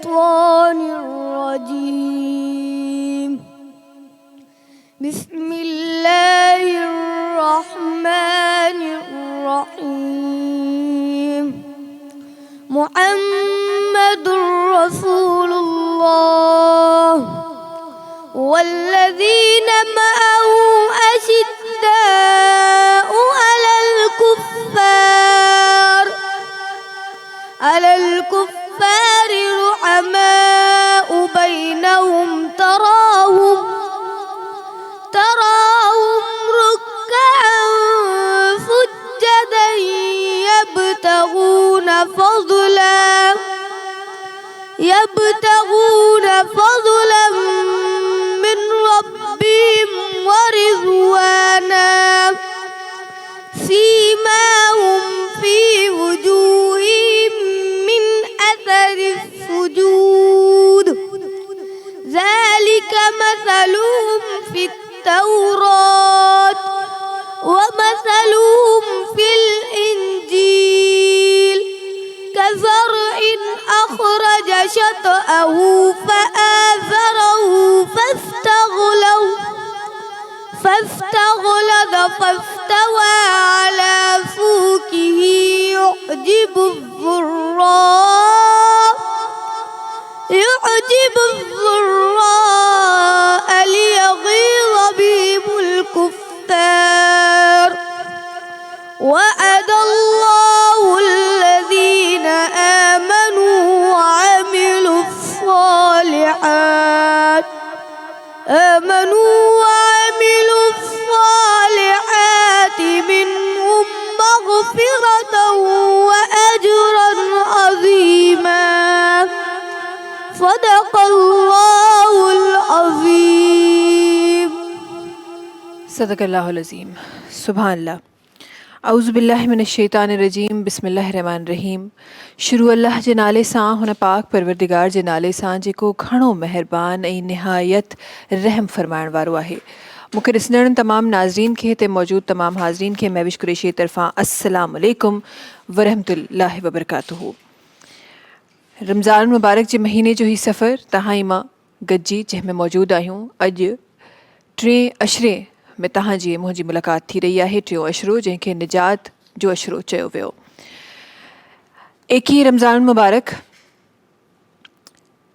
الشيطان الرجيم. بسم الله الرحمن الرحيم. محمد رسول الله والذين معه أشداء على الكفار رحماء بينهم تراهم ركعا سجدا يبتغون فضلا من ربهم ورضوانا سيماهم في وجوههم من أثر السجود ذلك مثلهم في التوراة ومثلهم في الإنجيل كزرع أخرج شطأه فآزره فاستغلظ فاستوى على سوقه يعجب الضراء ليغيظ بهم الكفار. وعد الله الذين آمنوا وعملوا الصالحات منهم مغفرة وأجرا عظيما. صدق الله العظيم. صدق اللہ العظیم. سبحان اللہ. اعوذ باللہ من الشیطان الرجیم. بسم اللہ الرحمن الرحیم. शुरू अल्लाह जे नाले सां, हुन पाक परवरदिगार जे नाले सां जेको घणो महिरबान ऐं निहायत रहम फरमाइण वारो आहे. मूंखे ॾिसंदड़ तमामु नाज़रीन खे, हिते मौजूदु तमामु हाज़रीन खे महविश कुरैशी तरफ़ां अस्सलाम वालेकुम वरहमतुल्लाहि वबरकातुहू. रमज़ान मुबारक जे महीने जो ही सफ़र तव्हां ई मां गॾिजी जंहिंमें मौजूदु आहियूं. अॼु 3 अशरे में तव्हांजी मुंहिंजी मुलाक़ात थी रही आहे. 3 अशरो जंहिंखे निजात जो अशरो चयो वियो. 21 रमज़ान मुबारक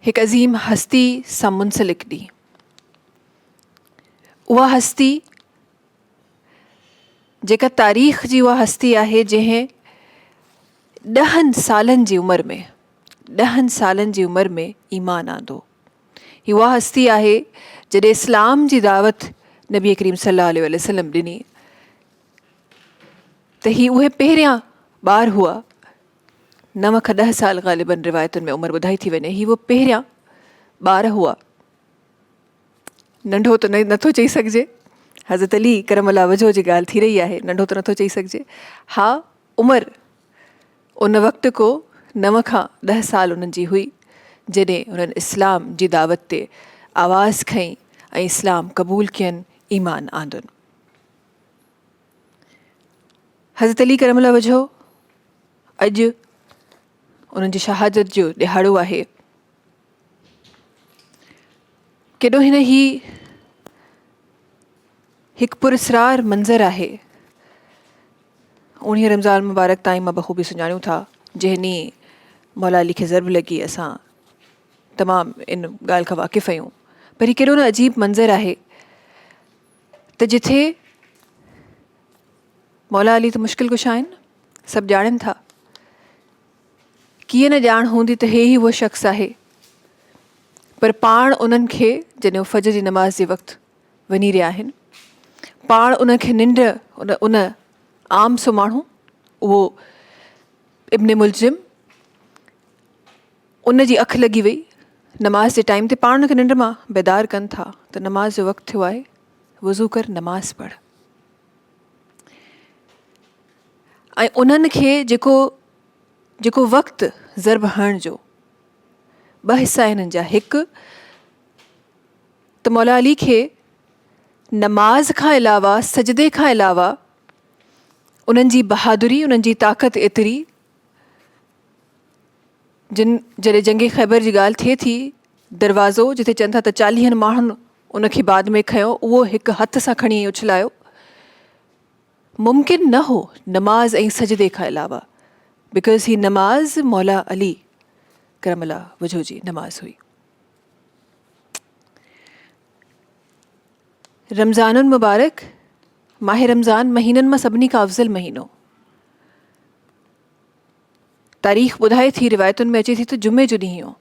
हिकु अज़ीम हस्ती सां मुंसलिक ॾींहुं. उहा हस्ती जेका तारीख़ जी उहा हस्ती आहे जंहिं 10 सालनि जी उमिरि में ईमान आंदो. ही उहा हस्ती आहे जॾहिं इस्लाम जी दावत नबी करीम सल्लल्लाहु अलैहि वसल्लम ॾिनी त ही उहे पहिरियां ॿार हुआ. 9 खां 10 साल ग़ालिबन रिवायतुनि में उमिरि ॿुधाई थी वञे. ही उहे पहिरियां ॿार हुआ. नंढो त नथो चई सघिजे. हज़रत अली करमल्लाह वजहो जी ॻाल्हि थी रही आहे. नंढो त नथो चई सघिजे. हा, उमिरि उन वक़्त को 9 खां 10 साल उन्हनि जी हुई जॾहिं उन्हनि इस्लाम जी दावत ते आवाज़ खईं ऐं इस्लाम क़बूल कयनि, ईमान आंदुनि. हज़रत अली करमल्लाह वजहो अॼु उन्हनि जी शहादत जो ॾिहाड़ो आहे. केॾो हिकु पुरस्रार मंज़र आहे. 19 रमज़ान मुबारक ताईं मां बख़ूबी सुञाणियूं था जंहिं ॾींहुं मौला अली खे ज़रब लॻी. असां तमामु इन ॻाल्हि खां वाक़िफ़ आहियूं. पर ही केॾो न अजीब मंज़र आहे त जिथे मौला अली त मुश्किल कुछ आहिनि, सभु ॼाणनि था. कीअं न ॼाण हूंदी त हे ई उहो शख़्स आहे, पर पाण उन्हनि खे जॾहिं फजर जी नमाज़ जे वक़्तु वञी रहिया आहिनि, पाण उनखे निंड उन आम सो माण्हू उहो इब्न मुलजिम उन जी अखि लॻी वई नमाज़ जे टाइम ते. पाण उनखे निंड मां बेदार कनि था त नमाज़ जो वक़्तु थियो आहे, वज़ू कर नमाज़ पढ़. ऐं उन्हनि खे जेको वक़्तु ज़रब हणण जो, 2 हिसा हिननि जा. हिकु त मौला अली खे नमाज खां अलावा, सजदे खां अलावा उन्हनि जी बहादुरी, उन्हनि जी ताक़त एतिरी जॾहिं जंग ख़ैबर जी ॻाल्हि थिए थी, दरवाज़ो जिथे चवनि था त 40 माण्हुनि उनखे बाद में खयो, उहो हिकु हथ सां खणी उछलायो। मुमकिन न हो नमाज़ ऐं सजदे खां अलावा, बिकॉज़ ही नमाज़ मौला अली करमल्ला वजहो जी नमाज़ हुई। रमज़ानुल मुबारक, माह रमज़ान महीननि मां सभिनी खां अफ़ज़ल महीनो। तारीख़ ॿुधाए थी, रिवायतुनि में अचे थी त जुमे जो ॾींहुं हो।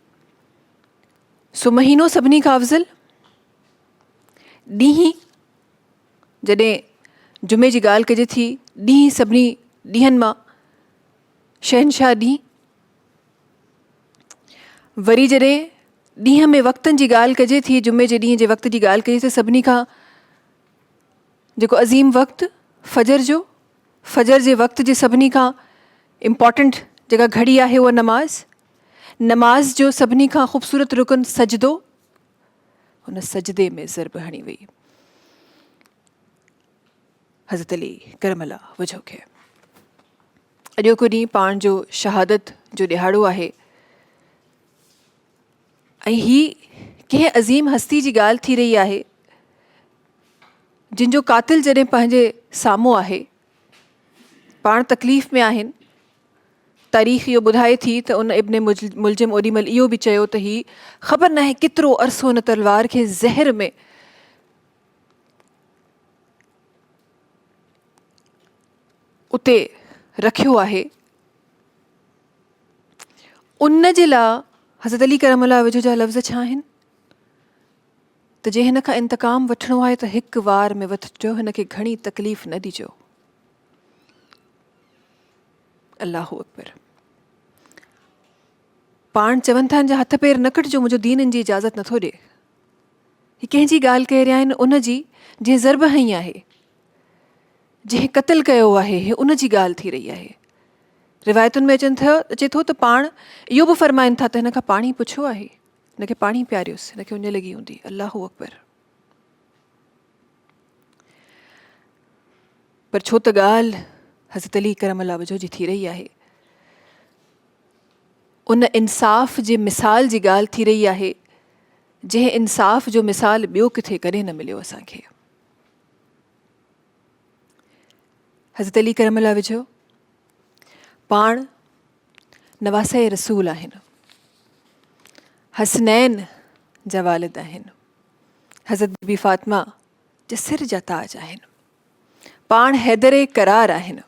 सो महीनो सभिनी खां अफ़ज़ल, ॾींहुं जॾहिं जुमे जी ॻाल्हि कजे थी, ॾींहुं सभिनी ॾींहंनि मां शहनशाह ॾींहुं। वरी जॾहिं ॾींहं में वक़्तनि जी ॻाल्हि कजे थी, जुमे जे ॾींहं जे वक़्त जी ॻाल्हि कजे त सभिनी खां जेको अज़ीम वक़्तु फ़जर जो, फ़जर जे वक़्त जे सभिनी खां इम्पॉर्टेंट जेका घड़ी आहे उहा नमाज़ जो सभिनी खां ख़ूबसूरत रुकन सजदो, हुन सजदे में ज़रब हणी वई हज़रत अली करमल्ला वजहो खे। अॼोको ॾींहुं पाण जो शहादत जो ॾिहाड़ो आहे ऐं ही कंहिं अज़ीम हस्ती जी ॻाल्हि थी रही आहे जिन जो कातिल जॾहिं पंहिंजे साम्हूं आहे, पाण तकलीफ़ में आहिनि। तारीख़ इहो ॿुधाए थी त उन इब्न मुलजिम ओॾीमहिल इहो बि चयो त ही ख़बर नाहे केतिरो अरसो हुन तलवार खे ज़हर में उते रखियो आहे। उन जे लाइ हज़रत अली करमल्ला वजहो जा लफ़्ज़ छा आहिनि त जे हिन खां इंतकाम वठिणो आहे त हिकु वार में वठिजो, हिन खे घणी तकलीफ़ न ॾिजो। अल्लाहु अकबर। पाण चवनि था हिन जा हथ पेर न कटिजो, मुंहिंजो दीन इन जी इजाज़त नथो ॾिए। ही कंहिंजी ॻाल्हि कहे रहिया आहिनि, उन जी जंहिं ज़रब हई आहे, जंहिं क़त्ल कयो आहे, हे उन जी ॻाल्हि थी रही आहे। रिवायतुनि में अचे थो त पाण इहो बि फ़रमाइनि था त हिन खां पाणी पुछियो आहे, हिनखे पाणी पियारियोसि, हिनखे उञ लॻी हूंदी। अल्लाहु अकबर। पर छो त ॻाल्हि हज़रत अली करमल्ला वजहो जी थी रही आहे, उन इंसाफ़ जे मिसाल जी ॻाल्हि थी रही आहे, जंहिं इंसाफ़ जो मिसाल ॿियो किथे कॾहिं न मिलियो असांखे। हज़रत अली करमल्ला वजहो पाण नवासे रसूल आहिनि, हसनैन जा वालिद आहिनि, हज़रत बीबी फ़ातिमा जे सिर जा ताज आहिनि, पाण हैदर करार आहिनि,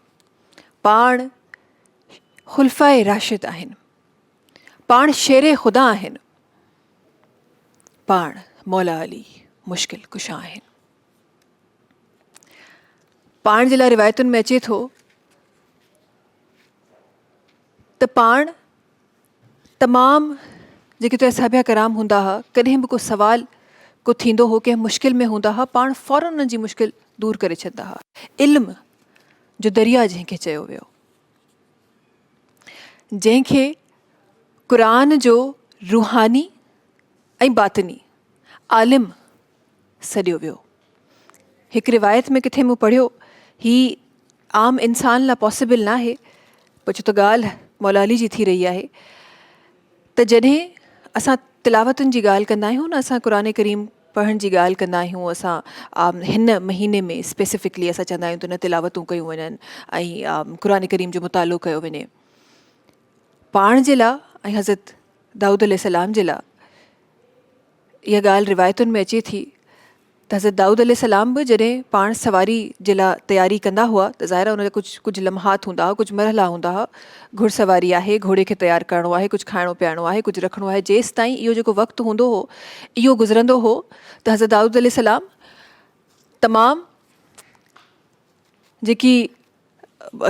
पाण खुलफ़ाए राशिद आहिनि, पाण शेर ख़ुदा आहिनि, पाण मौला अली मुश्किल कुशा आहिनि। पाण जे लाइ रिवायतुनि में अचे थो त पाण तमामु जेके त असहाबा कराम हूंदा हुआ, कॾहिं बि को सवाल को थींदो हो, कंहिं मुश्किल में हूंदा हुआ, पाण फ़ौरन उन्हनि जी मुश्किल दूर करे छॾंदा हुआ। इल्म जो दरिया जंहिंखे चयो वियो, जंहिंखे क़ुरान जो रूहानी ऐं बातिनी आलिम सॾियो वियो। हिकु रिवायत में किथे मूं पढ़ियो, ही आम इंसान लाइ पॉसिबल न आहे, पर छो त ॻाल्हि मौला अली जी थी रही आहे, त जॾहिं असां तिलावतुनि जी ॻाल्हि कंदा आहियूं न, असां क़ुरान करीम पढ़ण जी ॻाल्हि कंदा आहियूं, असां हिन महीने में स्पेसिफिकली असां चवंदा आहियूं त न तिलावतूं कयूं वञनि ऐं क़ुरान करीम जो मुतालो कयो वञे। पाण जे लाइ ऐं हज़रत दाऊद अलैहिस्सलाम जे लाइ इहा ॻाल्हि रिवायतुनि में अचे थी त हज़रत दाऊद अलैहिस्सलाम बि जॾहिं पाण सवारी जे लाइ तयारी कंदा हुआ त ज़ाहिर आहे हुन जा कुझु लम्हात हूंदा हुआ, कुझु मरहला हूंदा हुआ। घुड़सवारी आहे, घोड़े खे तयारु करिणो आहे, कुझु खाइणो पीआरिणो आहे, कुझु रखिणो आहे। जेसि ताईं इहो जेको वक़्तु हूंदो हो, इहो गुज़रंदो हो, त हज़रत दाऊद अलैहिस्सलाम तमामु जेकी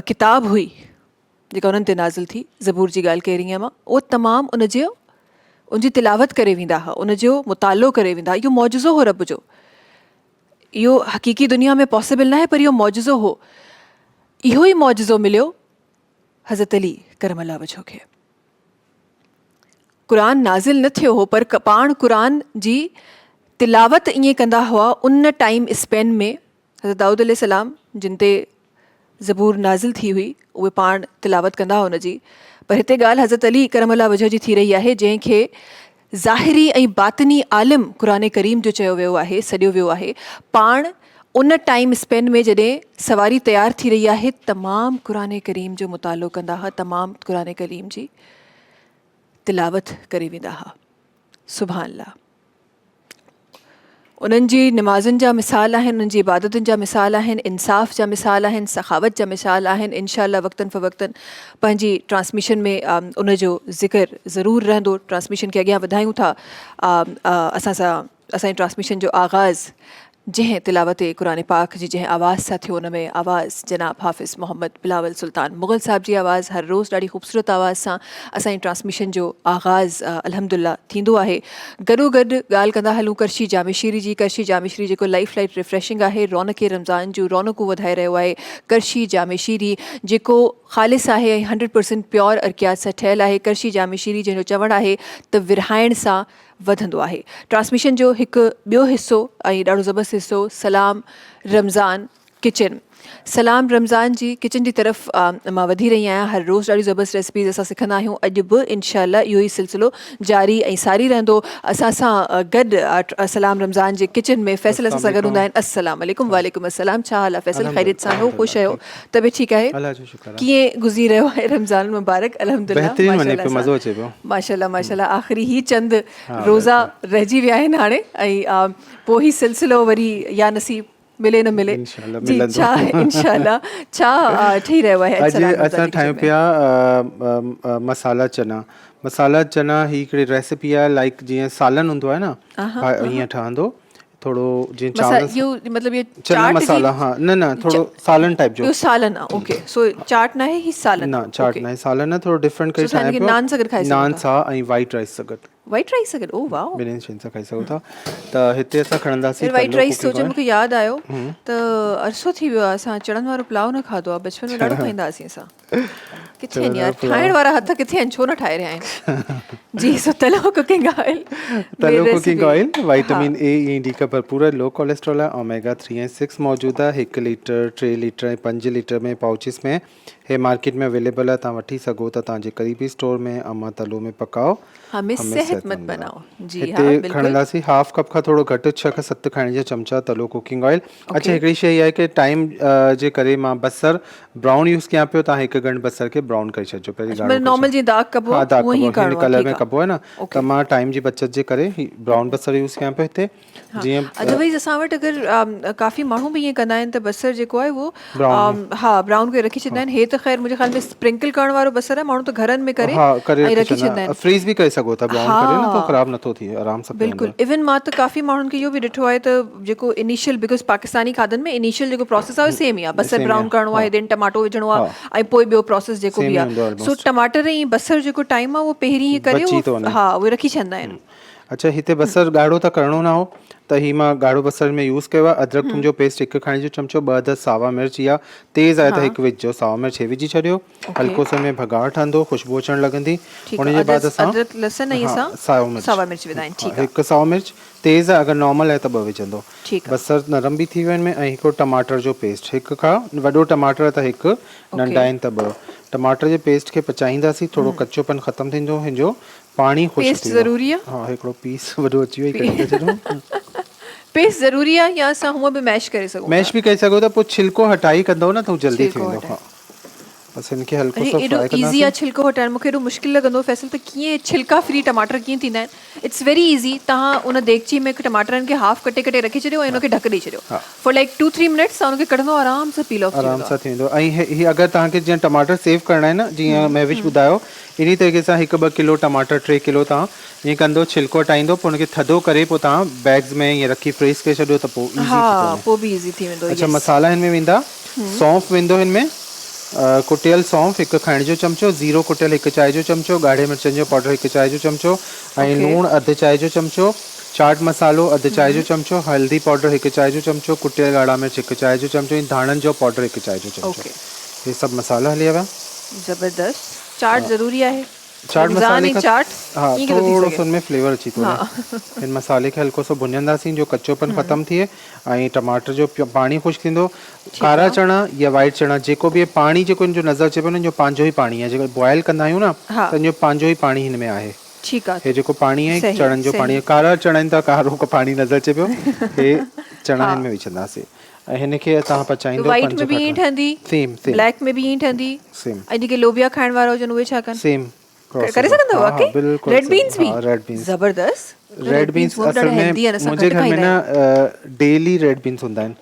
किताब हुई जेका उन्हनि ते नाज़िल थी, ज़बूर जी ॻाल्हि कह रही आहियां मां, उहो तमामु उनजी तिलावत करे वेंदा हुआ, उनजो मुतालो करे वेंदा। इहो मौजज़ो हो रब जो, इहो हक़ीक़ी दुनिया में पॉसिबल न आहे, पर इहो मौजज़ो हो। इहो ई मौजज़ो मिलियो हज़रत अली करमल्ला वजहो खे। क़ुरान नाज़िल न थियो हो, पर पाण क़ुरान जी तिलावत ईअं कंदा हुआ उन टाइम स्पेन में। हज़रत दाऊद अलैहिस्सलाम जिन ते ज़बूर नाज़िल थी हुई उहे पाण तिलावत कंदा हुन जी। पर हिते ॻाल्हि हज़रत अली करमल्ला वजह जी थी रही आहे, जंहिंखे ज़ाहिरी ऐं बातिनी आलिम क़ुरान करीम जो चयो वियो आहे, सॾियो वियो आहे। पाण उन टाइम स्पेन में जॾहिं सवारी तयारु थी रही आहे, तमामु क़ुरान करीम जो मुतालो कंदा हुआ, तमामु क़ुरान करीम जी तिलावत करे वेंदा हुआ। सुभान अल्लाह। उन्हनि जी नमाज़ुनि जा मिसाल आहिनि, उन्हनि जी इबादतुनि जा मिसाल आहिनि, इंसाफ़ जा मिसाल आहिनि, सखावत जा मिसाल आहिनि। इंशाअल्लाह वक़्तन फ़वक़्तन पंहिंजी ट्रांसमिशन में उन जो ज़िक्र ज़रूरु रहंदो। ट्रांसमिशन खे अॻियां वधायूं था। असांजी ट्रांसमिशन जो आगाज़ जंहिं तिलावत क़ुरान पाक जी जंहिं आवाज़ सां थियो, उन में आवाज़ जनाब हाफ़िज़ मोहम्मद बिलावल सुल्तान मुग़ल साहिब जी आवाज़, हर रोज़ ॾाढी ख़ूबसूरत आवाज़ सां असांजी ट्रांसमिशन जो आगाज़ अल्हम्दुलिल्लाह थींदो आहे। गॾोगॾु ॻाल्हि कंदा हलूं करशी जामे शीरी जी। करशी जामे शीरी जेको लाइफ लाइट रिफ्रेशिंग आहे, रौनक रमज़ान जूं रौनकूं वधाए रहियो आहे। करशी जामे शीरी जेको ख़ालिस आहे ऐं 100% प्योर अर्कियात सां ठहियलु आहे। करशी जामे शीरी जंहिंजो चवणु आहे त विरहाइण सां वधंदो आहे। ट्रांसमिशन जो हिकु ॿियो हिसो ऐं ॾाढो ज़बरदस्त हिसो सलाम रमज़ान किचन। सलाम रमज़ान जी किचन जी तरफ़ मां वधी रही आहियां। हर रोज़ ॾाढी ज़बरदस्त रेसिपीज़ असां सिखंदा आहियूं। अॼु बि इंशाअल्लाह इहो ई सिलसिलो जारी ऐं सारी रहंदो। असां सां गॾु सलाम रमज़ान जे किचन में फ़ैसल असां सां गॾु हूंदा आहिनि। अस्सलाम वालेकुम। वालेकुम अस्सलाम। छा हाल आहे फ़ैसल? ख़ैरियत सां हो? ख़ुशि आहियो? तबियत ठीकु आहे? कीअं गुज़री रहियो आहे रमज़ान मुबारक? अल्हम्दुलिल्लाह माशाअल्लाह माशाअल्लाह। आख़िरी ही चंद रोज़ा रहिजी विया आहिनि हाणे, ऐं पोइ ही सिलसिलो वरी या नसीब मिले न मिले जी। छा इंशाअल्लाह छा ठही रहियो आहे? असां ठाहियूं पिया मसाला चना। मसाला चना ही हिकिड़ी रेसिपी आहे, लाइक जीअं सालन हूंदो आहे न, हीअं ठहंदो थोड़ो जीअं चावल मतलब ये चना मसाला। हाँ न थोड़ो सालन टाइप जो। सालन आहे। ओके, सो चाट ना है, ही सालन न चाट न आहे, सालन आहे। थोड़ो डिफरेंट करे ठाहियूं पिया। नान सां गॾु खाई सघो था। नान सां ऐं वाइट राइस सां गॾु। वाइट राइस सां गॾु? Oh wow. ॿिन्हिनि शयुनि सां खाई सघो था। त हिते असां खणंदासीं वाइट राइस सोचे मूंखे यादि आयो त अरसो थी वियो आहे असां चणनि वारो पुलाव न खाधो आहे। बचपन में ॾाढो खाईंदा हुआसीं असां। किथे आहिनि यार ठाहिण वारा हथ? किथे आहिनि? छो न ठाहे रहिया आहिनि? जी। सो तलो कुकिंग ऑयल। तलो कुकिंग ऑयल विटामिन ए ऐं डी का भरपूर है, लो कोलेस्ट्रॉल है, ओमेगा 3 ऐं 6 मौजूदु आहे। 1 लीटर 3 लीटर ऐं 5 लीटर में पाउचिस में हे मार्केट में अवेलेबल आहे। तव्हां वठी सघो था तव्हांजे करीबी स्टोर में। अमा तलो में पकाओ, हमें सेहतमंद बनाओ। जी हिते खणंदासीं हाफ कप खां थोरो घटि 6 खां 7 खाइण जा चमचा तलो कुकिंग ऑयल। अच्छा, हिकिड़ी शइ आहे कि टाइम जे करे मां बसर ब्राउन यूज़ कयां पियो। तव्हां हिकु ॻंढ बसर खे ब्राउन करे छॾिजो पहिरीं। नॉर्मल जीअं दाग कबो आहे, दाग कबो कलर में कबो आहे न, त मां टाइम जी बचत जे करे ब्राउन बसर यूज़ कयां पियो हिते। जीअं अदरवाइज़ असां वटि अगरि काफ़ी माण्हू बि ईअं कंदा आहिनि त बसर जेको आहे उहो ब्राउन करे रखी छॾींदा आहिनि। हे त ख़ैर मुंहिंजे ख़्याल में स्प्रिंकल करण वारो बसर आहे। माण्हू त घरनि में करे ऐं रखी छॾींदा आहिनि। फ्रीज़ बि करे सघो था ब्राउन करे न, तो ख़राब नथो थिए, आराम सां। बिल्कुलु। इवन मां त काफ़ी माण्हुनि खे इहो बि ॾिठो आहे त जेको इनिशियल, बिकॉज पाकिस्तानी खाधनि में इनिशियल जेको प्रोसेस आहे सेम ई आहे। बसर ब्राउन करणो आहे, देन टमाटो विझणो आहे, ऐं पोइ ॿियो प्रोसेस जेको बि आहे। सो टमाटर ऐं बसर जेको टाइम आहे उहो पहिरीं ई करे उहे रखी छॾींदा आहिनि। अच्छा, हिते बसर ॻाढ़ो त करिणो न हो, त ही मां ॻाढ़ो बसर में यूज़ कयो आहे। अदरक थूम जो पेस्ट 1 खाइण जो चमचो, 2 अदद सावा मिर्च या तेज़ आहे त 1 विझो। सावा मिर्च हे विझी छॾियो, हल्को सो में भगाड़ ठहंदो, खुशबू अचणु लॻंदी। उन जे बाद असां अदरक लहसुन ऐं सावा मिर्च विधा आहिनि। ठीकु आहे। 1 साओ मिर्च तेज़ आहे, अगरि नॉर्मल आहे त 2 विझंदो। बसर नरम बि थी वियो में। ऐं हिकिड़ो टमाटर जो पेस्ट, 1 खां वॾो टमाटर त 1, नंढा आहिनि त 2। टमाटर जे पेस्ट खे पचाईंदासीं, थोरो कच्चोपन ख़तमु थींदो, हिनजो पाणी पेस्ट ज़रूरी आहे। हाँ, हिकिड़ो पीस वॾो अची वियो। पेस्ट ज़रूरी आहे या असां हूअं बि मैश करे सघूं? मैश बि करे सघो था, पोइ छिलको हटाई कंदो न त जल्दी थी वेंदो। हाँ, बस इनके हल्को सो फ्राई कंदासीं। इजी आहे छिलको हटाइण? मूंखे एॾो मुश्किल लॻंदो फैसल त कीअं छिलका फ्री टमाटर कीअं थींदा आहिनि। It's very easy. तव्हां उन देगची में टमाटरनि खे हाफ कटे कटे रखी छॾियो ऐं उनखे ढक ॾेई छॾियो फॉर लाइक 2-3 मिनट्स। उनखे कढंदो, आराम सां पील ऑफ आराम सां थी वेंदो। ऐं ही अगरि तव्हांखे जीअं टमाटर सेव करणा आहिनि न, जीअं महविश ॿुधायो, इन तरीक़े सां 1-2 किलो टमाटर 3 किलो तव्हां ईअं कंदो, छिलको हटाईंदो, पोइ उनखे थधो करे पोइ तव्हां बैग्स में ईअं रखी फ्रीज़ करे छॾियो त पोइ ईज़ी थी वेंदो। अच्छा, मसाला हिन में वेंदा। सौंफ वेंदो हिन में, कुटियल सौंफ 1 खाइण जो चमचो, ज़ीरो कुटियल 1 चांहि जो चमचो, ॻाढ़े मिर्चनि जो पाउडर 1 चांहि जो चमचो, ऐं लूणु 1/2 चांहि जो चमचो, चाट मसालो 1/2 चांहि जो चमचो, हल्दी पाउडर 1 चांहि जो चमचो, कुटियल ॻाढ़ा मिर्च 1 चांहि जो चमचो, ऐं धाणनि जो पाउडर 1 चांहि जो चमचो। ये सभु मसाला हली विया। ज़बरदस्त। चाट ज़रूरी आहे? चाट मसाले का चाट हाँ ई के तो थी थोड़ो सघे। सो उनमें फ्लेवर अची थो वञे। इन मसाले खे हल्को सो भुञंदासीं जो कच्चोपन ख़तम थिए ऐं टमाटर जो पाणी ख़ुश्क थींदो। कारा चणा या वाइट चणा जेको बि पाणी जेको इन जो नज़र अचे पियो न, जो पंहिंजो ई पाणी आहे। जेको बॉइल कंदा आहियूं न हाँ। त इन जो पंहिंजो ई पाणी हिन में आहे। ठीकु आहे। हे जेको पाणी आहे सही, चणनि जो सही। पाणी आहे। कारा चणा आहिनि त कारो पाणी नज़र अचे पियो। हे चणा हिन में विझंदासीं ऐं हिन खे तव्हां पचाईंदो वाइट 5 में बि ईअं ठहंदी, सेम सेम ब्लैक में बि ईअं ठहंदी, सेम ऐं जेके लोबिया खाइण वारा हुजनि उहे छा कनि? सेम करे सघंदो हाँ, वाकई? हाँ, बिल्कुल रेड सही। बीन्स भी? हाँ, रेड बीन्स। ज़बरदस्त। रेड बीन्स वो बि असल ॾाढा में हेल्दी आहिनि, असां मुंहिंजे घटि घर में खाईंदा न डेली रेड बीन्स हूंदा आहिनि।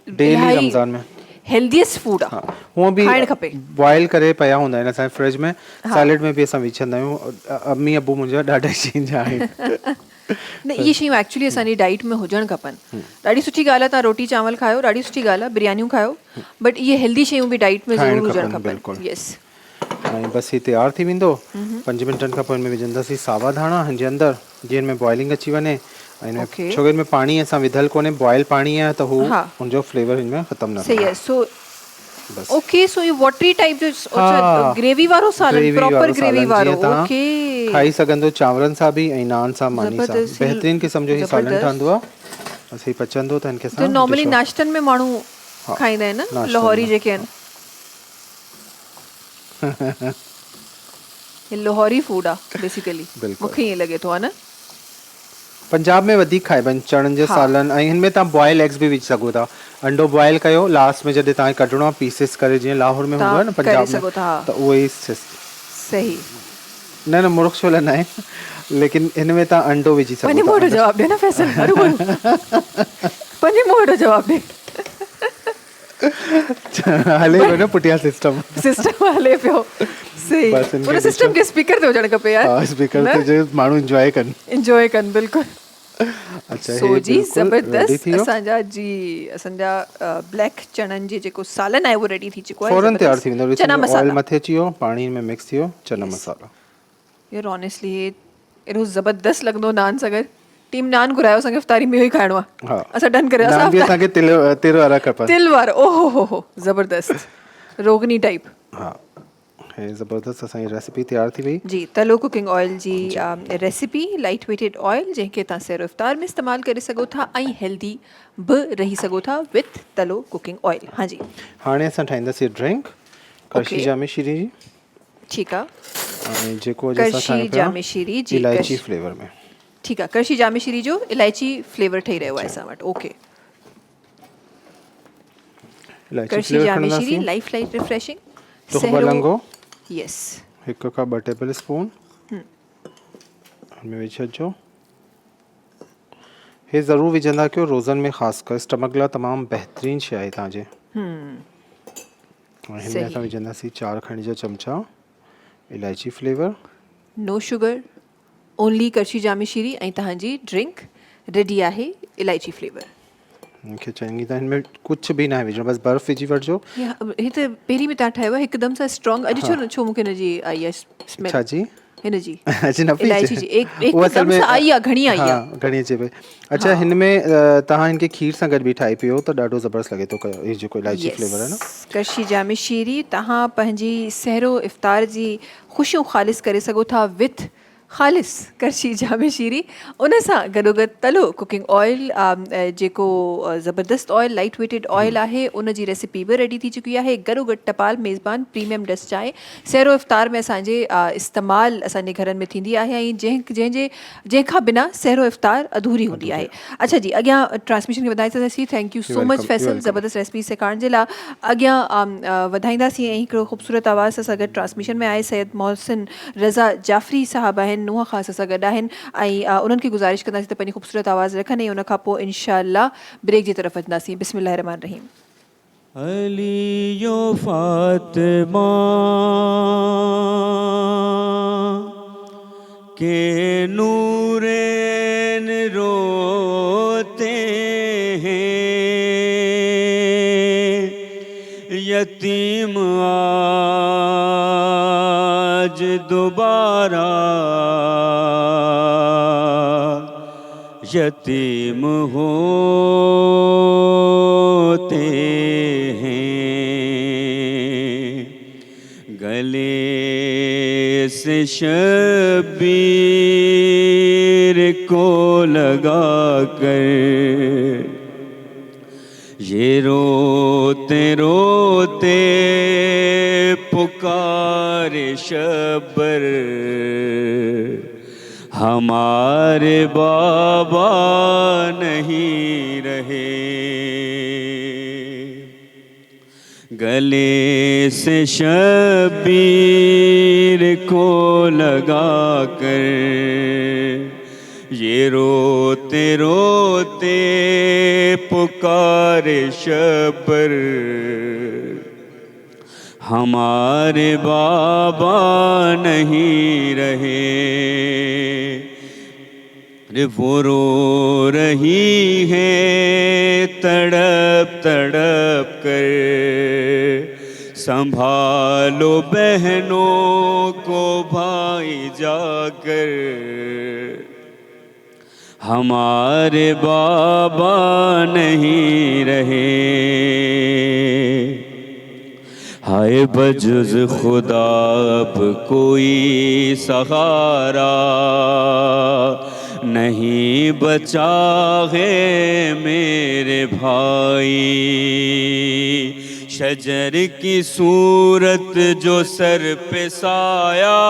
डेली इलाही रमज़ान में हेल्दीएस्ट फूड आहे। हाँ हूअं बि खाइणु खपे। बॉइल करे पिया हूंदा आहिनि असांजे फ्रिज में। सैलेड में बि असां विझंदा आहियूं। अम्मी अबू मुंहिंजा ॾाढा शौक़ीन आहिनि। न इहे शयूं एक्चुअली असांजी डाइट में हुजणु खपनि। ॾाढी सुठी ॻाल्हि आहे तव्हां रोटी चांवर खायो, ॾाढी सुठी ॻाल्हि आहे, बिरयानियूं खायो, बट इहे हेल्दी शयूं बि डाइट में खाइणु ज़रूरु हुजणु खपनि, खपनि। बिल्कुलु। यस। ऐं बसि हीउ तयारु थी वेंदो। 5 मिंटनि खां पोइ हिन में विझंदासीं सावा धाणा हिन जे अंदरि, जीअं हिन में बॉइलिंग अची वञे। ऐं हिन में ओके। छो कि हिन में पाणी असां विधल कोन्हे, बॉइल पाणी आहे त हू हाँ। हुनजो फ्लेवर हिन में ख़तमु न सही थींदो। आहे। सो बसि ओके, सो ये वाटरी टाइप जो हाँ। ग्रेवी वारो सालन, ग्रेवी प्रॉपर वारो ग्रेवी सालन वारो। जीअं तव्हां ओके। खाई सघंदो चांवरनि सां बि ऐं नान सां, मानी सां। ज़बरदस्त। बहितरीन क़िस्म जो हीउ सालन ज़बरदस्त। ठहंदो आहे। बसि हीउ पचंदो त हिनखे तो नॉर्मली डिश नाश्तनि में माण्हू हाँ, खाईंदा आहिनि न, नाश्तनि लाहौरी में। जेके आहिनि। ये लाहौरी फूड आहे बेसिकली। बिल्कुलु। मूंखे ईअं लॻे थो आहे न। पंजाब में वधीक खाइबा आहिनि चणनि जे हाँ। सालन। ऐं हिन में तव्हां बॉइल एग्स बि विझी सघो था। अंडो बॉइल कयो, लास्ट में जॾहिं तव्हांखे कढणो आहे पीसिस करे, जीअं लाहौर में हूंदो आहे न तव्हां पंजाब करे में, सघो था। त उहो ई सही। न न मुर्ख छोला न आहे, लेकिन हिन में तव्हां अंडो विझी सघो पंहिंजे था। मुंहुं वटि जवाब ॾे न फैसल। अरे बोल। पंहिंजे मुंहुं वटि जवाब ॾे। हले पियो न पुठियां सिस्टम। सिस्टम हले पियो। सही। बसि हिनखे पूरे सिस्टम खे स्पीकर ते हुजणु खपे यार। हाँ, स्पीकर ते जो माण्हू इंजॉय कनि। इंजॉय कनि बिल्कुलु। अच्छा सो हे जी बिल्कुलु रेडी ज़बरदस्त। थी वियो। असांजा ब्लैक चणनि जी जेको सालन आहे उहो रेडी थी चुको आहे। फौरन तयारु ज़बरदस्त। थी वेंदो। चना ऑयल मसाला। मथे अची वियो, पाणी में मिक्स थी वियो, चना मसाला। यार ऑनेस्टली एॾो ज़बरदस्त लॻंदो नान सां गॾु। टीम नान घुरायो, असांखे इफ्तारी में इहो ई खाइणो आहे। हाँ। असां डन करे नान बि असांखे तिर वारा खपनि। तिल वारो। ओहो हो ज़बरदस्त रोगनी टाइप। हाँ हे ज़बरदस्त असांजी रेसिपी तयारु थी वई। जी तलो कुकिंग ऑयल जी रेसिपी, लाइट वेटेड ऑयल जंहिंखे तव्हां सैरो इफ्तार में इस्तेमालु करे सघो था ऐं हेल्दी बि रही सघो था विथ तलो कुकिंग ऑयल। हाँ जी। हाणे असां ठाहींदासीं ड्रिंक करशी जामे शीरी जी। ठीकु आहे। ऐं जेको अॼु असां करशी ठाहियूं पिया जामे शीरी जी। इलायची फ्लेवर में। ठीकु आहे। करशी जामे शीरी जो इलायची फ्लेवर ठही रहियो आहे असां वटि। ओके। इलायची करशी फ्लेवर जामे शीरी खणंदासीं। Life light refreshing. तुख लंगो यस। 1 खां 2 टेबल स्पून हिनमें विझी छॾिजो। हे ज़रूरु विझंदा कयो रोज़नि में, ख़ासि कर स्टमक लाइ तमामु बहितरीनु शइ आहे तव्हांजे। ऐं हिन में असां विझंदासीं 4 खंड जा चमचा इलायची फ्लेवर। नो शुगर, ओनली करशी जामे शीरी ऐं तव्हांजी ड्रिंक रेडी आहे इलायची फ्लेवर। मूंखे चङी तरह हिन में कुझु बि न आहे विझणो, बसि बर्फ़ विझी वठिजो। ही त पहिरीं बि तव्हां ठाहियो आहे हिकदमि सां स्ट्रॉन्ग। अॼु छो न छो मूंखे हिनजी आई आहे स्मेल। छा जी? हिन जी अॼु न पई इलायची अचे? जी उहो असल एकदमि में सां आई आहे, घणी आई आहे। हाँ घणी अचे पई। अच्छा हिन में तव्हां हिनखे खीर सां गॾु बि ठाहे पियो त ॾाढो ज़बरदस्त लॻे थो। इहो जेको इलायची फ्लेवर आहे न, करशी जामे शीरी तव्हां पंहिंजी सहरो इफ्तार जी ख़ुशियूं ख़ालिस करे सघो था विथ ख़ालिस करशी जामे शीरी। उन सां गॾोगॾु तलो कुकिंग ऑयल जेको ज़बरदस्त ऑयल लाइट वेटेड ऑयल आहे उन जी रेसिपी बि रेडी थी चुकी आहे। गॾोगॾु टपाल मेज़बान प्रीमियम डस्ट चांहि सहरो इफ्तार में असांजे इस्तेमालु असांजे घरनि में थींदी आहे ऐं जंहिंखां बिना सहरो इफ्तार अधूरी हूंदी आहे। अच्छा जी अॻियां ट्रांसमिशन खे वधाए सघंदासीं। Thank you so much Faisal ज़बरदस्त रेसिपी सेखारण जे लाइ। अॻियां वधाईंदासीं ऐं हिकिड़ो ख़ूबसूरत आवाज़ सां गॾु ट्रांसमिशन में आहे सैयद मोहसिन रज़ा जाफ़री साहब आहिनि, नुंहं ख़ासि असां गॾु आहिनि ऐं उन्हनि खे गुज़ारिश कंदासीं त पंहिंजी ख़ूबसूरत आवाज़ रखनि ऐं उन खां पोइ इंशाअल्लाह ब्रेक जी तरफ़ वधंदासीं। बिस्मिल्लाह रहमान रहीम। अलियो फातिमा के नूरेन रोते हैं, यतीम आज दोबारा यतीम होते हैं, गले से शबीर को लगा कर ये रोते रोते पुकारे शब्बर, हमारे बाबा नहीं रहे। गले से शबीर को लगा कर ये रोते रोते पुकारे शब्बर, हमारे बाबा नहीं रहे। रे वो रो रही है तड़प तड़प कर, संभालो बहनों को भाई जाकर, हमारे बाबा नहीं रहे। हाय बजुज़ खुदा अब कोई सहारा नहीं बचा है मेरे भाई। शजर की सूरत जो सर पे साया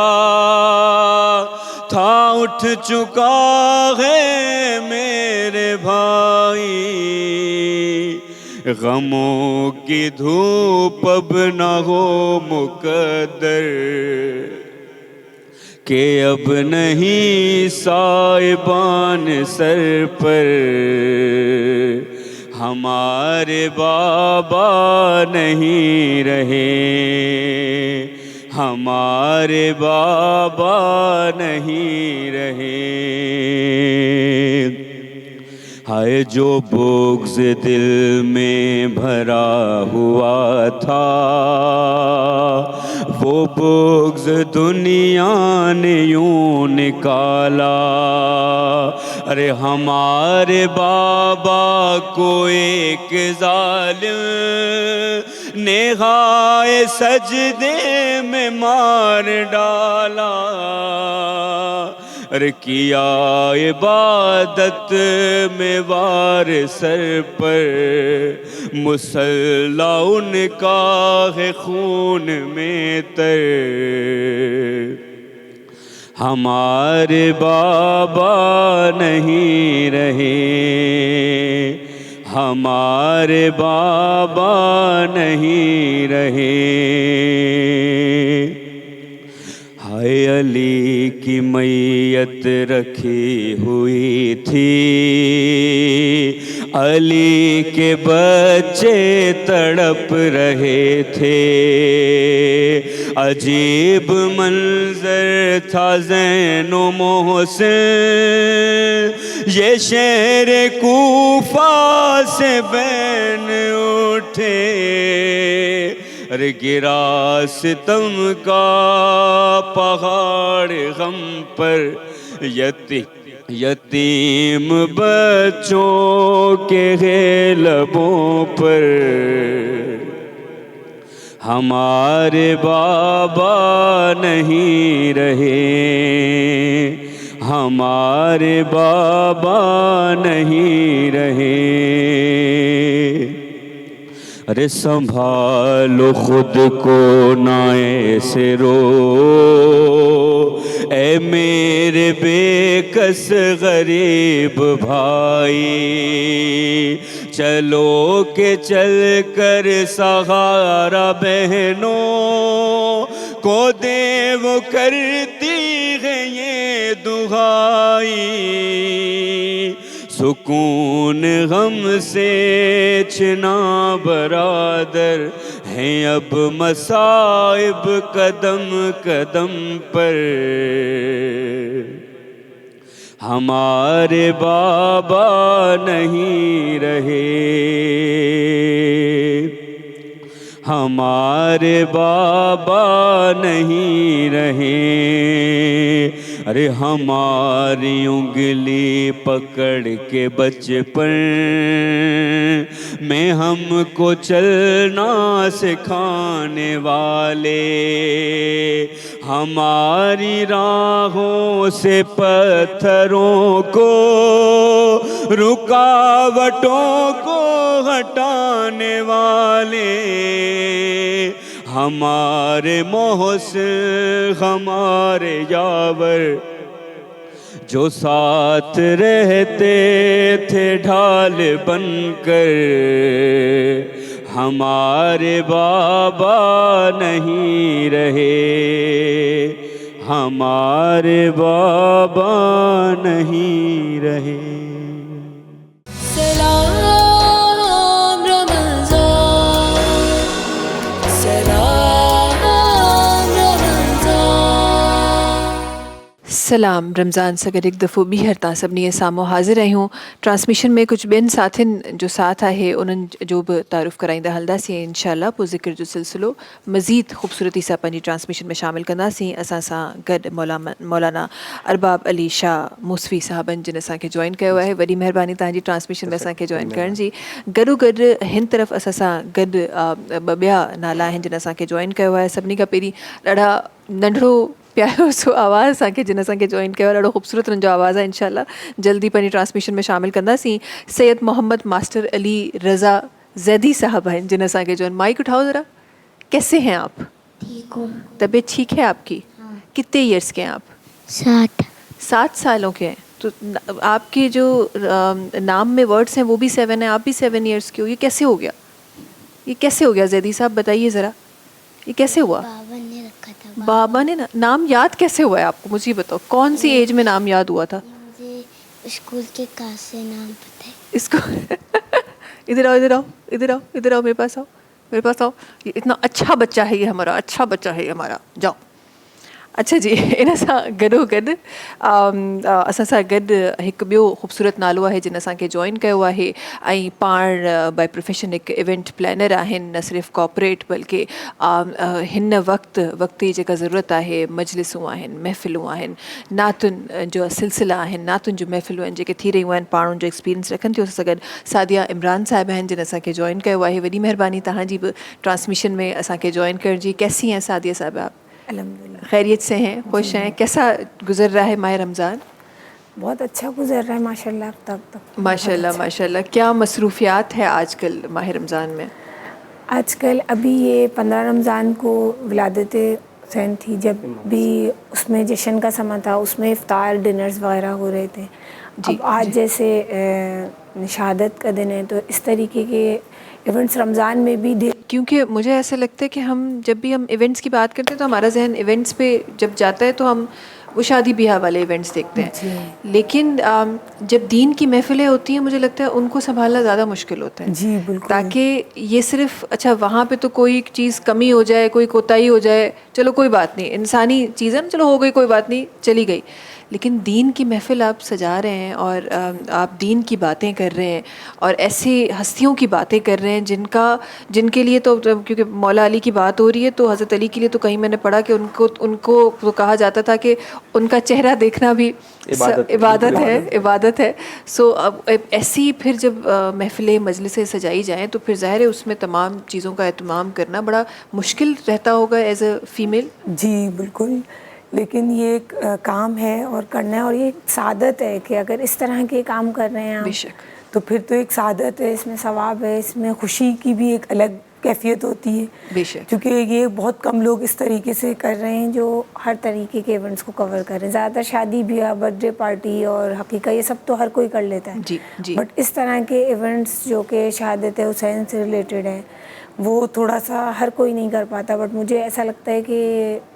था उठ चुका है मेरे भाई। गमों की धूप अब न हो मुकद्दर के अब नहीं साइबान सर पर, हमारे बाबा नहीं रहे। हमारे बाबा नहीं रहे। हाय जो बुग़्ज़ दिल में भरा हुआ था वो बुग़्ज़ दुनिया ने यूं निकाला। अरे हमारे बाबा को एक ज़ालिम नेहाए सजदे में मार डाला। अरे किया इबादत में वार सर पर, मुसल्ला उनका है खून में तर। हमारे बाबा नहीं रहे। हमारे बाबा नहीं रहे। हाय अली की मैयत रखी हुई थी, अली के बच्चे तड़प रहे थे। अजीब मंजर था ज़ैनो मोहसिन, ये शहर कूफा से बैन उठे। अरे गिरा सितम का पहाड़ गम पर, यतीम बच्चों के लबों पर। हमारे बाबा नहीं रहे। हमारे बाबा नहीं रहे। अरे संभालो खुद को ना ऐसे रो, ए मेरे बेकस गरीब भाई। चलो के चल कर सहारा बहनों को देव करती है ये दुहाई। सुकून गम से छिना बरादर हैं अब मसाइब कदम कदम पर। हमारे बाबा नहीं रहे। हमारे बाबा नहीं रहे। अरे हमारी उंगली पकड़ के बचपन में हमको चलना सिखाने वाले, हमारी राहों से पत्थरों को रुकावटों को हटाने वाले, हमारे मोहसिन हमारे यावर जो साथ रहते थे ढाल बनकर, हमारे बाबा नहीं रहे, हमारे बाबा नहीं रहे। सलाम रमज़ान, सलाम रमज़ान। सलाम रमज़ान सगर एक दफ़ो ॿीहर तव्हां सभिनी जे साम्हूं हाज़िर आहियूं। ट्रांसमिशन में कुझु ॿियनि साथियुनि जो साथ आहे, उन्हनि जो बि तारुफ़ कराईंदा हलंदासीं इंशाअल्लाह। पोइ ज़िक्र जो सिलसिलो मज़ीद ख़ूबसूरती सां पंहिंजी ट्रांसमिशन में शामिल कंदासीं। असां सां गॾु मौलाना अरबाब अली शाह मूसवी साहबनि जिन असांखे जॉइन कयो आहे। वॾी महिरबानी तव्हांजी ट्रांसमिशन में असांखे जॉइन करण जी। गॾोगॾु हिन तरफ़ असां सां गॾु ॿ ॿिया नाला आहिनि जिन असांखे जॉइन कयो आहे। सभिनी खां पहिरीं ॾाढा नंढिड़ो प्यारो सो आवाज़ असांखे जिन असांखे जॉइन कयो आहे, ॾाढो ख़ूबसूरत हुननि जो आवाज़ आहे। इंशाअल्लाह जल्दी पंहिंजी ट्रांसमिशन में शामिल कंदासीं। सैयद मोहम्मद मास्टर अली रज़ा जैदी साहब हैं जिन असांखे जॉइन। माइक उठाओ ज़रा। कैसे हैं आप? ठीक हूँ। तबीयत ठीक है आपकी? कितने ईयर्स के हैं आप? 7 सालों के हैं। तो आपके जो नाम में वर्ड्स हैं वो भी 7 हैं, आप भी 7 ईयर्स के हो। ये कैसे हो गया? ये कैसे हो गया जैदी साहब, बताइए ज़रा, ये कैसे हुआ? बाबा ने रखा था। बाबा ने नाम याद कैसे हुआ है आपको, मुझे ये बताओ। कौन सी एज में नाम याद हुआ था? मुझे स्कूल के क्लास से नाम पता है। इसको इधर आओ, इधर आओ, इधर आओ, इधर आओ, मेरे पास आओ, मेरे पास आओ। ये इतना अच्छा बच्चा है, ये हमारा अच्छा बच्चा है ये हमारा। जाओ। अच्छा जी, इन सां गॾोगॾु असां सां गॾु हिकु ॿियो ख़ूबसूरत नालो आहे जिन असांखे जॉइन कयो आहे ऐं पाण बाय प्रोफेशन हिकु इवेंट प्लैनर आहिनि, न सिर्फ़ु कॉपरेट बल्कि हिन वक़्त जी जेका ज़रूरत आहे, मजलिसूं आहिनि, महफ़िलूं आहिनि, नातुनि जो सिलसिला आहिनि, नातुनि जूं महफ़िलूं आहिनि जेके थी रहियूं आहिनि, पाण जो एक्सपीरियंस रखनि थियूं। असां सां गॾु सादिया इमरान साहिब आहिनि जिन असांखे जॉइन कयो आहे। वॾी महिरबानी तव्हांजी बि ट्रांसमिशन में असांखे जॉइन करण जी। कैसी हैं सादिया साहिब आप? अल्हम्दुलिल्लाह खैरियत से हैं, खुश हैं? कैसा गुजर रहा है माह रमज़ान? बहुत अच्छा गुजर रहा है माशाल्लाह। अब तक माशाल्लाह माशाल्लाह। क्या मसरूफियात है आजकल माह रमज़ान में? आजकल अभी ये 15 रमज़ान को विलादत हुसैन थी, जब भी उसमें जश्न का समा था, उसमें इफ्तार डिनर्स वगैरह हो रहे थे। अब आज जैसे शहादत का दिन है, तो इस तरीके के इवेंट्स रमज़ान में भी क्योंकि मुझे ऐसा लगता है कि हम जब भी हम इवेंट्स की बात करते हैं तो हमारा जहन इवेंट्स पे जब जाता है तो हम वो शादी ब्याह वाले इवेंट्स देखते हैं, लेकिन जब दीन की महफ़िलें होती हैं मुझे लगता है उनको संभालना ज़्यादा मुश्किल होता है। जी बिल्कुल। ताकि ये सिर्फ अच्छा वहाँ पे तो कोई चीज़ कमी हो जाए, कोई कोताही हो जाए, चलो कोई बात नहीं, इंसानी चीज़ है, चलो हो गई कोई बात नहीं, चली गई। लेकिन दीन की महफ़िल आप सजा रहे हैं और आप दीन की बातें कर रहे हैं और ऐसी हस्तियों की बातें कर रहे हैं जिनके लिए तो क्योंकि मौला अली की बात हो रही है तो हज़रत अली के लिए तो कहीं मैंने पढ़ा कि उनको तो कहा जाता था कि उनका चेहरा देखना भी इबादत है। सो अब ऐसी फिर जब महफ़िलें मजलिसें सजाई जाएँ तो फिर ज़ाहिर है उसमें तमाम चीज़ों का एहतमाम करना बड़ा मुश्किल रहता होगा एज अ फ़ीमेल। जी बिल्कुल, लेकिन ये एक काम है और करना है, और ये सादत है कि अगर इस तरह के काम कर रहे हैं आप, तो फिर तो एक सादत है, इसमें सवाब है, इसमें खुशी की भी एक अलग कैफियत होती है बेशक, क्योंकि ये बहुत कम लोग इस तरीके से कर रहे हैं जो हर तरीके के इवेंट्स को कवर कर रहे हैं। ज़्यादातर शादी ब्याह, बर्थडे पार्टी और हकीका ये सब तो हर कोई कर लेता है जी जी। बट इस तरह के इवेंट्स जो कि शहादत हुसैन से रिलेटेड हैं वो थोड़ा सा हर कोई नहीं कर पाता। बट मुझे ऐसा लगता है कि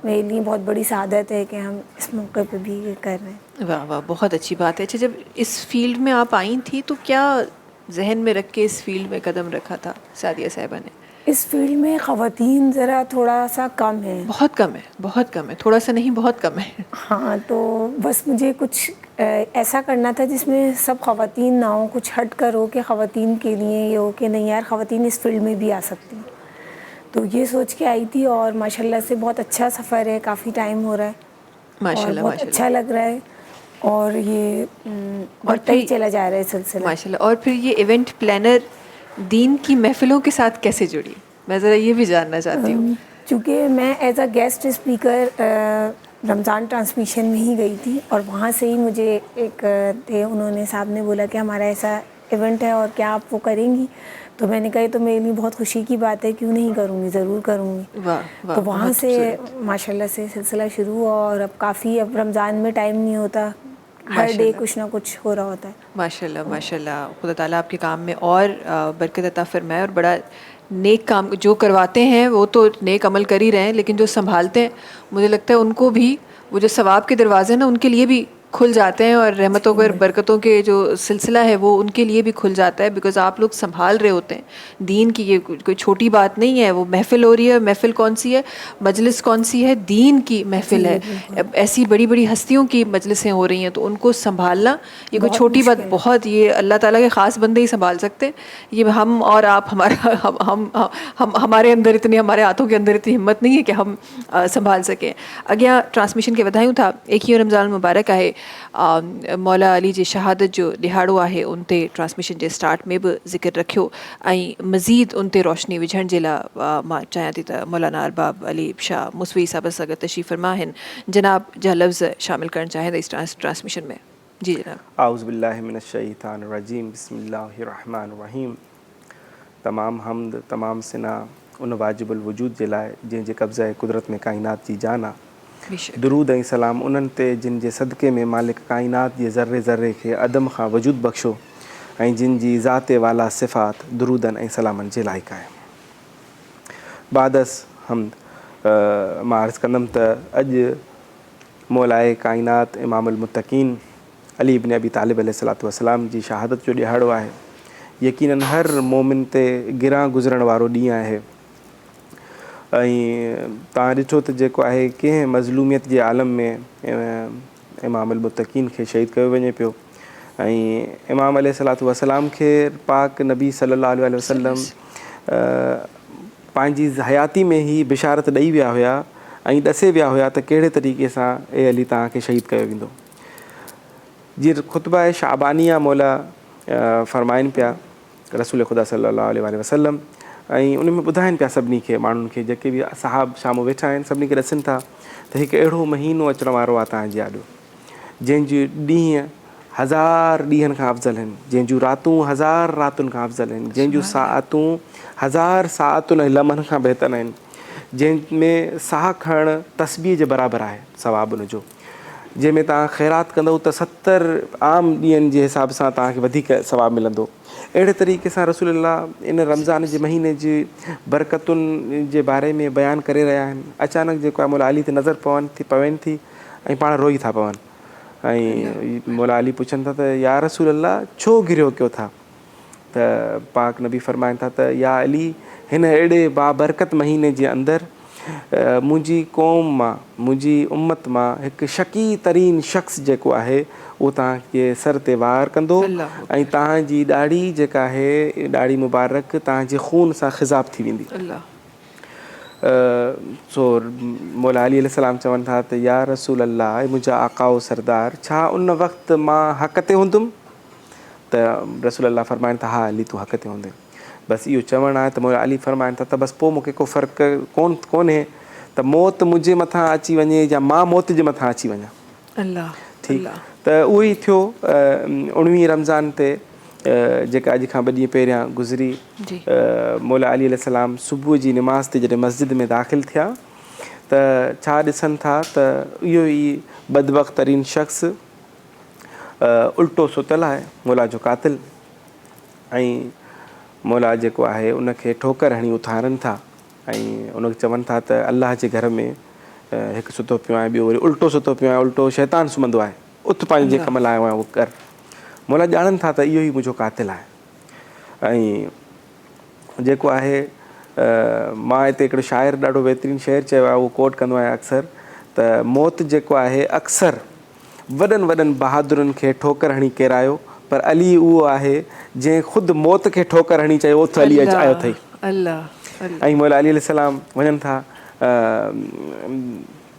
मेरे लिए बहुत बड़ी सादत है कि हम इस मौके पे भी ये कर रहे हैं। वाह वाह, बहुत अच्छी बात है। अच्छा, जब इस फील्ड में आप आई थी तो क्या जहन में रख के इस फील्ड में कदम रखा था सादिया साहिबा ने? इस फील्ड में ख़वातीन ज़रा थोड़ा सा कम है। बहुत कम है, बहुत कम है, थोड़ा सा नहीं बहुत कम है। हाँ, तो बस मुझे कुछ ऐसा करना था जिसमें सब ख़वातीन ना हो, कुछ हट कर हो कि ख़वातीन के लिए ये हो कि नहीं यार ख़वातीन इस फील्ड में भी आ सकती हैं। तो ये सोच के आई थी और माशाल्लाह से बहुत अच्छा सफ़र है, काफ़ी टाइम हो रहा है और माशाल्लाह, बहुत माशाल्लाह। अच्छा लग रहा है और ये बढ़ता ही चला जा रहा है सिलसिला। माशाल्लाह। और फिर ये इवेंट प्लानर दीन की महफ़िलों के साथ कैसे जुड़ी? मैं ज़रा ये भी जानना चाहती हूँ। चूँकि मैं as a guest speaker Ramzan transmission में ही गई थी और वहाँ से ही मुझे एक थे, उन्होंने साहब ने बोला कि हमारा ऐसा इवेंट है और क्या आप वो करेंगी? तो मैंने कहा ये तो मेरे लिए बहुत खुशी की बात है, क्यों नहीं करूँगी, ज़रूर करूँगी। वाह, वाह, तो वहाँ बहुत से खूबसूरत। माशाल्लाह से सिलसिला शुरू हुआ और अब काफ़ी, अब रमज़ान में टाइम नहीं होता, हर डे माशाल्लाह। कुछ ना कुछ हो रहा होता है। माशाल्लाह, माशाल्लाह। खुदा ताला आपके काम में और बरकत अता फरमाए और बड़ा नेक काम जो करवाते हैं वो तो नेक अमल कर ही रहे हैं, लेकिन जो संभालते हैं मुझे लगता है उनको भी वो जो सवाब के दरवाजे हैं ना उनके लिए भी खुल जाते हैं और रहमतों पर बरकतों के जो सिलसिला है वो उनके लिए भी खुल जाता है, बिकॉज़ आप लोग संभाल रहे होते हैं दीन की। ये कोई छोटी बात नहीं है। वो महफ़िल हो रही है, महफ़िल कौन सी है, मजलिस कौन सी है, दीन की महफ़िल है। अब ऐसी बड़ी बड़ी हस्तियों की मजलिसें हो रही हैं, तो उनको संभालना ये कोई छोटी बात, बहुत, ये अल्लाह ताला के ख़ास बंदे ही संभाल सकते हैं। ये हम और आप, हमारा हम हमारे अंदर इतनी, हमारे हाथों के अंदर इतनी हिम्मत नहीं है कि हम संभाल सकें। अॻियां ट्रांसमिशन के वधायूं था। एकवीह रमज़ान मुबारक आहे। मौला अली जी शहादत जो ॾिहाड़ो आहे, उन ते ट्रांसमिशन जे स्टार्ट में बि ज़िक्र रखियो ऐं मज़ीद उन ते रोशनी विझण जे लाइ मां चाहियां थी त मौलाना अरबाब अली शाह मुसवी साहब सां गॾु तशरीफ़ फरमा आहिनि। जनाब जा लफ़्ज़ शामिल करणु चाहियां त इस ट्रांसमिशन में। जी जनाब। आउज़ बिल्लाहि मिनश शैतानिर रजीम, बिस्मिल्लाहिर रहमानिर रहीम। तमाम हम्द, तमाम सिना उन वाजिबुल वजूद जे लाइ जंहिंजे कब्ज़े कुदरत में काइनात जी जान आहे। दुरूद ऐं सलाम उन्हनि ते जिन जे सदक़े में मालिक काइनात जे ज़र्रे ज़र्रे खे अदम खां वजूद बख़्शो ऐं जिन जी ज़ाते वाला सिफ़ात दुरूदनि ऐं सलामनि जे लाइक़ आहे। बादस हम्द मां अर्ज़ कंदुमि त अॼु मौलाए काइनात इमामुल मुत्तक़ीन अली इब्न अबी तालिब अलैहिस्सलातु वस्सलाम जी शहादत जो ॾिहाड़ो आहे। यकीनन हर मोमिन ते गिरां गुज़रण वारो ॾींहुं आहे ऐं तव्हां ॾिठो त जेको आहे कंहिं मज़लूमियत जे आलम में इमामुल मुत्तक़ीन खे शहीद कयो वञे पियो ऐं इमाम अलैहिस्सलातु वस्सलाम खे पाक नबी सल्लल्लाहु अलैहि वसल्लम पंहिंजी हयाती में ई बिशारत ॾेई विया हुया ऐं ॾसे विया हुया त कहिड़े तरीक़े सां ए अली तव्हांखे शहीद कयो वेंदो। जीअं ख़ुतबा शाबानिया मौला फ़रमाइनि पिया रसूल ख़ुदा सल्लल्लाहु अलैहि वसल्लम, ऐं उन में ॿुधाइनि पिया सभिनी खे, माण्हुनि खे जेके बि साहब शामो वेठा आहिनि, सभिनी खे ॾसनि था त हिकु अहिड़ो महीनो अचण वारो आहे तव्हांजे आॾो जंहिंजूं ॾींहं 1000 ॾींहंनि खां अफ़ज़ल आहिनि, जंहिंजूं रातूं 1000 रातुनि खां अफ़ज़ल आहिनि, जंहिंजूं साअतूं 1000 साअतुनि ऐं लम्हनि खां बहितर आहिनि, जंहिंमें साह खणणु तस्बीह जे बराबरि आहे सवाबु उनजो, जंहिंमें तव्हां ख़ैरात कंदव त 70 आम ॾींहंनि जे हिसाब सां तव्हांखे वधीक सवाबु मिलंदो। अहिड़े तरीक़े सां रसूलुल्लाह इन रमज़ान जे महीने जी बरकतुनि जे बारे में बयानु करे रहिया आहिनि। अचानक जेको आहे मौला अली ते नज़र पवनि थी ऐं पाण रोई था पवनि ऐं मौला अली पुछनि था त या रसूलुल्लाह छो घिरियो कयो था? त पाक नबी फ़रमाइनि था त या अली, हिन अहिड़े बाबरकत महीने जे अंदरि मुंहिंजी क़ौम मां, मुंहिंजी उम्मत मां हिकु शकी तरीन शख़्स जेको आहे उहो तव्हांखे सर ते वार कंदो ऐं तव्हांजी ॾाढ़ी जेका आहे ॾाढ़ी मुबारक तव्हांजे खून सां ख़िज़ाब थी वेंदी। सो मौला अली अलैहिस्सलाम चवनि था त या रसूल अल्लाह, मुंहिंजा आकाओ सरदार, छा उन वक़्तु मां हक़ ते हूंदुमि? त रसूल अल्लाह फ़रमाइनि था हा अली तूं हक़ ते हूंदे। बसि इहो चवणु आहे त मौला अली फ़रमाइनि था त बसि पोइ मूंखे को फ़र्क़ु कोन्हे त मौत मुंहिंजे मथां अची वञे या मां मौत जे मथां अची वञा। ठीकु, त उहो ई थियो 19 रमज़ान ते जेका अॼु खां 2 ॾींहं पहिरियां गुज़री। मौला अली अलैहिस्सलाम सुबुह जी निमाज़ ते जॾहिं मस्जिद में दाख़िल थिया त छा ॾिसनि था त इहो ई बदबख़्त तरीन शख़्स उल्टो सुतल आहे, मौला जो कातिल, ऐं मौला जेको आहे उनखे ठोकर हणी उथारनि था ऐं उनखे चवनि था त अल्लाह जे घर में हिकु सुतो पियो आहे, ॿियो वरी उल्टो सुतो पियो आहे, उल्टो शैतान सुम्हंदो आहे, उथ पंहिंजे कम लाइ आयो आहे उहो कर। मौला ॼाणनि था त इहो ई मुंहिंजो कातिल आहे। ऐं जेको आहे मां हिते हिकिड़ो शाइर ॾाढो बहितरीनु शेर चयो आहे, उहो कोट कंदो आहियां अक्सर, त मौत जेको आहे अक्सर वॾनि वॾनि बहादुरनि खे ठोकर हणी केरायो, पर अली उहो आहे जंहिं ख़ुदि मौत खे ठोकर हणी चयो उथ अली आयो अथई। ऐं मौला अली अलैहिस्सलाम वञनि था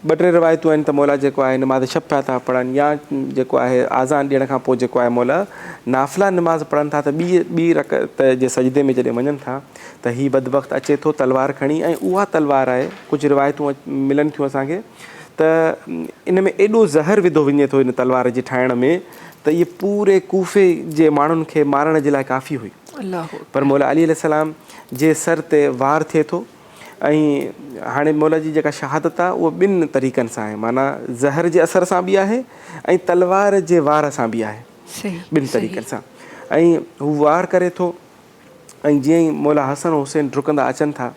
ॿ टे रिवायतूं आहिनि त मौला जेको आहे नमाज़ शब पिया था पढ़नि या जेको आहे आज़ान ॾियण खां पोइ जेको आहे मौला नाफ़िला नमाज़ पढ़नि था त ॿी रकअत जे सजदे में जॾहिं वञनि था त हीअ बदबख़्त अचे थो तलवार खणी ऐं उहा तलवार आहे कुझु रिवायतूं मिलनि थियूं असांखे त इन में एॾो ज़हर विधो वञे थो इन तलवार जे ठाहिण में त इहे पूरे कूफ़े जे माण्हुनि खे मारण जे लाइ काफ़ी हुई। पर मौला अली अलैहिस्सलाम जे सर ते वार थिए थो ऐं हाणे मौला जी जेका शहादत आहे उहा ॿिनि तरीक़नि सां आहे, माना ज़हर जे असर सां बि आहे ऐं तलवार जे वार सां बि आहे, ॿिनि तरीक़नि सां। ऐं हू वार करे थो ऐं जीअं ई मौला हसन हुसैन डुकंदा अचनि था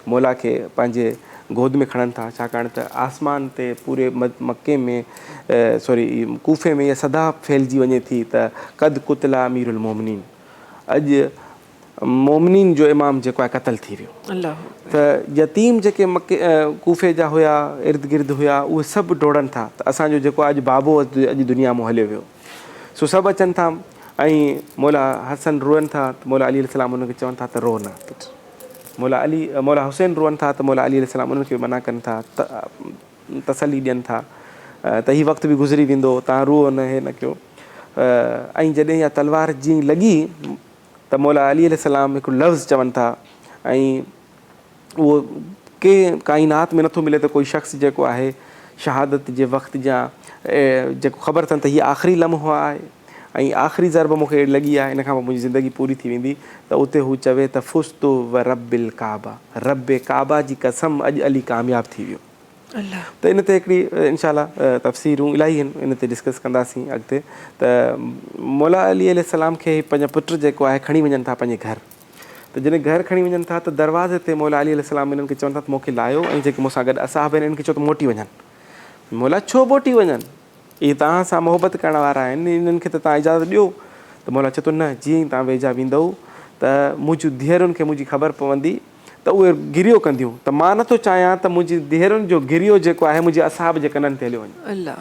मौला खे पंहिंजे गोद में खणनि था, छाकाणि त आसमान ते पूरे मके में कूफ़े में इहा सदा फैलिजी वञे थी त क़द कुतला अमीरुल मोमिनीन, अॼु मोमिनीन जो इमाम जेको आहे क़तल थी वियो। त यतीम जेके मके कूफ़े जा हुया इर्द गिर्द हुया उहे सभु डोड़नि था त असांजो जेको अॼु बाबो अॼु दुनिया में हलियो वियो। सो सभु अचनि था ऐं मौला हसन रोअनि था त मौला अली अलैहिस्सलाम उनखे चवनि था त रो न। मौला हुसैन रोअनि था त मौला अली अलैहिस्सलाम उनखे मना कनि था, तसली ॾियनि था त हीउ वक़्तु बि गुज़री वेंदो, तव्हां रुओ न, हे न कयो। ऐं जॾहिं इहा तलवार जीअं लॻी त मौला अली अलैहिस्सलाम हिकु लफ़्ज़ चवनि था ऐं उहो कंहिं काइनात में नथो मिले त कोई शख़्स जेको आहे शहादत जे वक़्तु जा जेको ख़बर अथनि त हीअ आख़िरी लम्हो आहे ऐं आख़िरी ज़रब मूंखे लॻी आहे, इन खां पोइ मुंहिंजी ज़िंदगी पूरी थी वेंदी, त उते हू चवे त फुस्तु व रबिल काबा, रब काबा जी कसम अॼु अली कामयाबु थी वियो। त इन ते हिकिड़ी इंशाअल्लाह तफ़सीरूं इलाही आहिनि, इन ते डिस्कस कंदासीं अॻिते। त मौला अली अलैहिस्सलाम खे पंहिंजा पुट जेको आहे खणी वञनि था पंहिंजे घर, त जॾहिं घर खणी वञनि था त दरवाज़े ते मौला अली अलैहिस्सलाम इन्हनि खे चवनि था त मूंखे लाहियो ऐं जेके मूंसां गॾु असहाब आहिनि इन्हनि खे चओ त मोटी वञनि। मौला छो मोटी वञनि, इहे तव्हां सां मोहबत करण वारा आहिनि, इन्हनि खे त तव्हां इजाज़त ॾियो। त मौला चए थो न, जीअं ई तव्हां वेझा वेंदव त मुंहिंजूं धीअरुनि खे मुंहिंजी ख़बर पवंदी त उहे गिरियो कंदियूं, त मां नथो चाहियां त मुंहिंजी धीअरुनि जो गिरियो जेको आहे मुंहिंजे असहाब जे कननि ते हलियो वञे।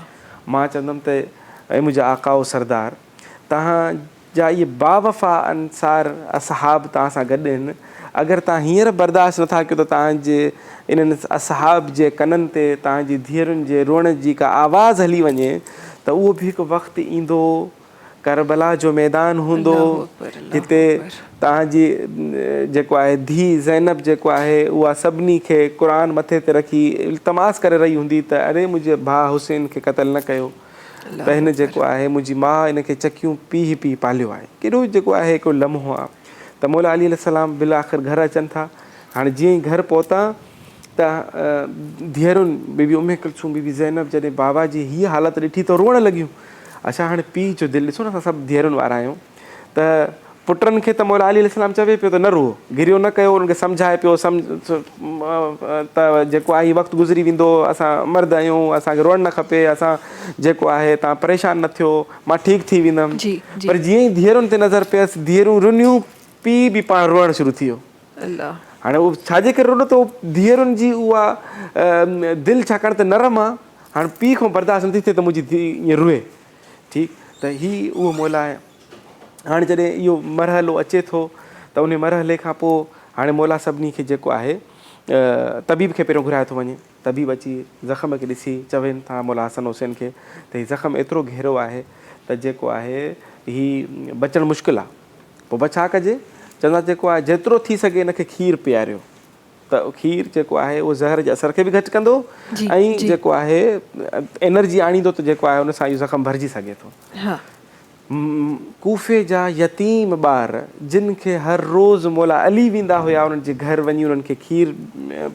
मां चवंदुमि त ऐं मुंहिंजा आकाओ सरदार, तव्हांजा इहे बावफ़ा अंसार असहाब तव्हां सां गॾु आहिनि, अगरि तव्हां हींअर बर्दाश्त नथा कयो त तव्हांजे इन्हनि असहाब जे कननि ते तव्हांजी धीअरुनि जे रोअण जी का आवाज़ हली वञे त उहो बि हिकु वक़्तु ईंदो, करबला जो मैदान हूंदो, जिते तव्हांजी जेको आहे धीउ ज़ैनब जेको आहे उहा सभिनी खे क़ुर मथे ते रखी इल्तमास करे रही हूंदी त अरे मुंहिंजे भाउ हुसैन खे क़तल न कयो, त हिन जेको आहे मुंहिंजी माउ इनखे चकियूं पीउ पीउ पालियो आहे। केॾो जेको आहे हिकिड़ो लम्हो आहे। त मौला अली अलैहिस्सलाम बिल आख़िर घर अचनि था। हाणे जीअं ई घर पहुता त धीअरुनि बीबी उम्मे कुलसूम बीबी ज़ैनब जॾहिं बाबा जी हीअ हालत ॾिठी त रोअण लॻियूं। अच्छा हाणे पीउ जो दिलि ॾिसो न, असां सभु धीअरुनि वारा आहियूं, त पुटनि खे त मौला अली अलैहिस्सलाम चवे पियो त न रुओ, गिरियो न कयो, उन्हनि खे सम्झाए पियो त जेको आहे हीउ वक़्तु गुज़री वेंदो, असां मर्द आहियूं, असांखे रोअणु न खपे, असां जेको आहे तव्हां परेशान न थियो, मां ठीकु थी वेंदुमि। पर जीअं ई धीअरुनि ते नज़र पियसि, धीअरूं रुनियूं, पीउ बि पाण रोअणु शुरू थी वियो। हाणे उहो छाजे करे रोॾो, त धीअरुनि जी उहा दिलि छाकाणि त नरम आहे, हाणे पीउ खां बर्दाश्त नथी थिए त मुंहिंजी धीउ ईअं रुए। ठीकु, त हीअ उहो मौला आहे। हाणे जॾहिं इहो मरहलो अचे थो त उन मरहले खां पोइ हाणे मौला सभिनी खे जेको आहे तबीब खे पहिरियों घुराए थो वञे। तबीब अची ज़ख़्म खे ॾिसी चवनि था मौला हसन हुसैन खे त हीउ ज़ख़्म एतिरो गहरो आहे त जेको आहे हीउ बचणु मुश्किल आहे। पोइ बछा कजे, चवंदा जेको आहे जेतिरो थी सघे हिनखे खीरु पीआरियो, त खीरु जेको आहे उहो ज़हर जे असर खे बि घटि कंदो ऐं जेको आहे एनर्जी आणींदो, त जेको आहे उन सां इहो ज़ख़्म भरिजी सघे थो। कूफ़े जा यतीम ॿार जिन खे हर रोज़ु मौला अली वेंदा हुया, उन्हनि जे घर वञी उन्हनि खे खीरु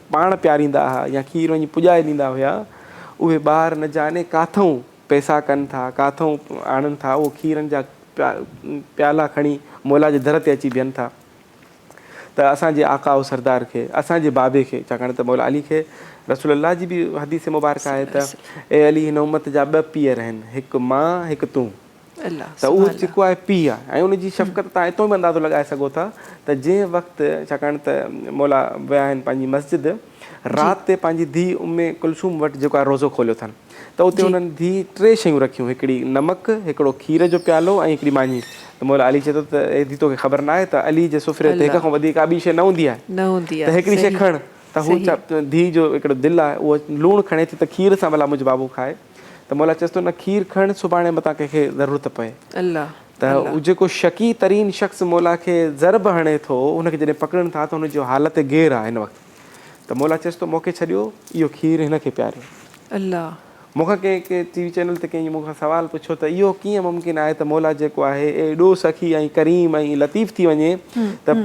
पाण पीआरींदा हुआ या खीरु वञी पुॼाए ॾींदा हुया, उहे ॿार न जाने काथऊं पैसा कनि था, काथऊं आणनि था, उहो खीरनि जा प्याला खणी मौला जे दर ते अची बीहनि था। त असांजे आकाओ सरदार खे, असांजे बाबे खे, छाकाणि त मौला अली खे रसूल अल्लाह जी बि हदीस मुबारक आहे त ए अली हिन उम्मत जा ॿ पीअर आहिनि, हिकु मां हिकु तूं। त उहो जेको आहे पीउ आहे ऐं उनजी शफ़क़त तव्हां हितां बि अंदाज़ो लॻाए सघो था त जंहिं वक़्तु छाकाणि त मौला विया आहिनि पंहिंजी मस्जिद, राति ते पंहिंजी धीउ उम्मे कुलसूम वटि जेको आहे रोज़ो खोलियो अथनि, त उते हुननि धीउ 3 शयूं रखियूं, हिकिड़ी नमक, हिकिड़ो खीर जो प्यालो ऐं हिकिड़ी मानी। त मौला अली चए थो त ए धी तोखे ख़बर न आहे त अली जे सुफ़रे ते हिक खां वधीक का ॿी शइ न हूंदी आहे, त हिकिड़ी शइ खण। त हू धीउ जो हिकिड़ो दिलि आहे उहो लूणु खणे थी त खीर सां भला मुंहिंजो बाबू खाए त मौला चएसि थो न खीर खण सुभाणे मथां कंहिंखे ज़रूरत पए अल्लाह त जेको शकी तरीन शख़्स मौला खे ज़रब हणे थो उनखे जॾहिं पकड़नि था त हुनजो हालत गेर आहे हिन वक़्तु त मौला चएसि थो मूंखे छॾियो इहो खीर हिन खे पियारियो अल्लाह मूंखे कंहिं टीवी चैनल ते कंहिं मूंखां सवालु पुछियो त इहो कीअं मुमकिन आहे त मौला जेको आहे एॾो सखी ऐं करीम ऐं लतीफ़ थी वञे त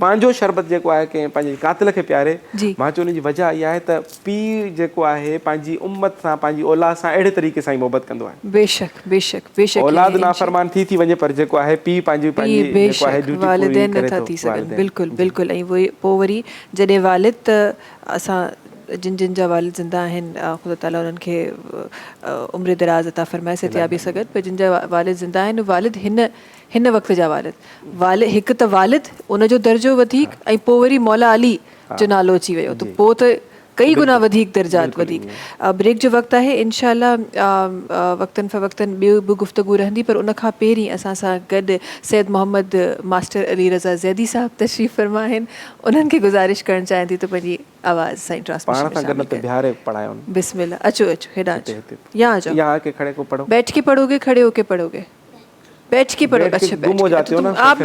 पंहिंजो शरबत जेको आहे कंहिं पंहिंजे कातिल खे पियारे मां चयो उनजी वजह इहा आहे त पीउ जेको आहे पंहिंजी उम्मत सां पंहिंजी औलाद सां अहिड़े तरीक़े सां ई मोहबत कंदो आहे बेशक बेशक बेशक औलाद नाफ़रमान थी वञे पर जेको आहे पीउ पंहिंजी जेको आहे ड्यूटी वालिदैन नथा थी सघनि बिल्कुलु बिल्कुलु ऐं पोइ वरी जॾहिं वालिद त असां जिन जा वालिद ज़िंदा आहिनि ख़ुदा ताला उन्हनि खे उम्र दराज़ अता फ़रमाए सिहतियाबी सघनि पर जिन जा वालिद ज़िंदा आहिनि वालिद हिन वक़्त जा वालिद हिकु त वालिद उनजो दर्जो वधीक ऐं पोइ वरी मौला अली जो नालो अची वियो त पोइ त कई गुना वधीक दर्जात वधीक ब्रेक जो वक़्तु आहे इनशाअल्लाह वक़्तन फ़वक़्तन ॿियो बि गुफ़्तगू रहंदी पर उन खां पहिरीं असां सां गॾु सैयद मोहम्मद मास्टर अली रज़ा ज़ैदी साहब तशरीफ़ फरमा आहिनि उन्हनि खे गुज़ारिश करणु चाहियां थी त पंहिंजी आवाज़ सां ट्रांसमिशन बिस्मिल्लाह अचो हेॾा अचो यहाँ आ जाओ बैठ के पढ़ोगे खड़े होके पढ़ोगे बैठ के पढ़ो अच्छा आप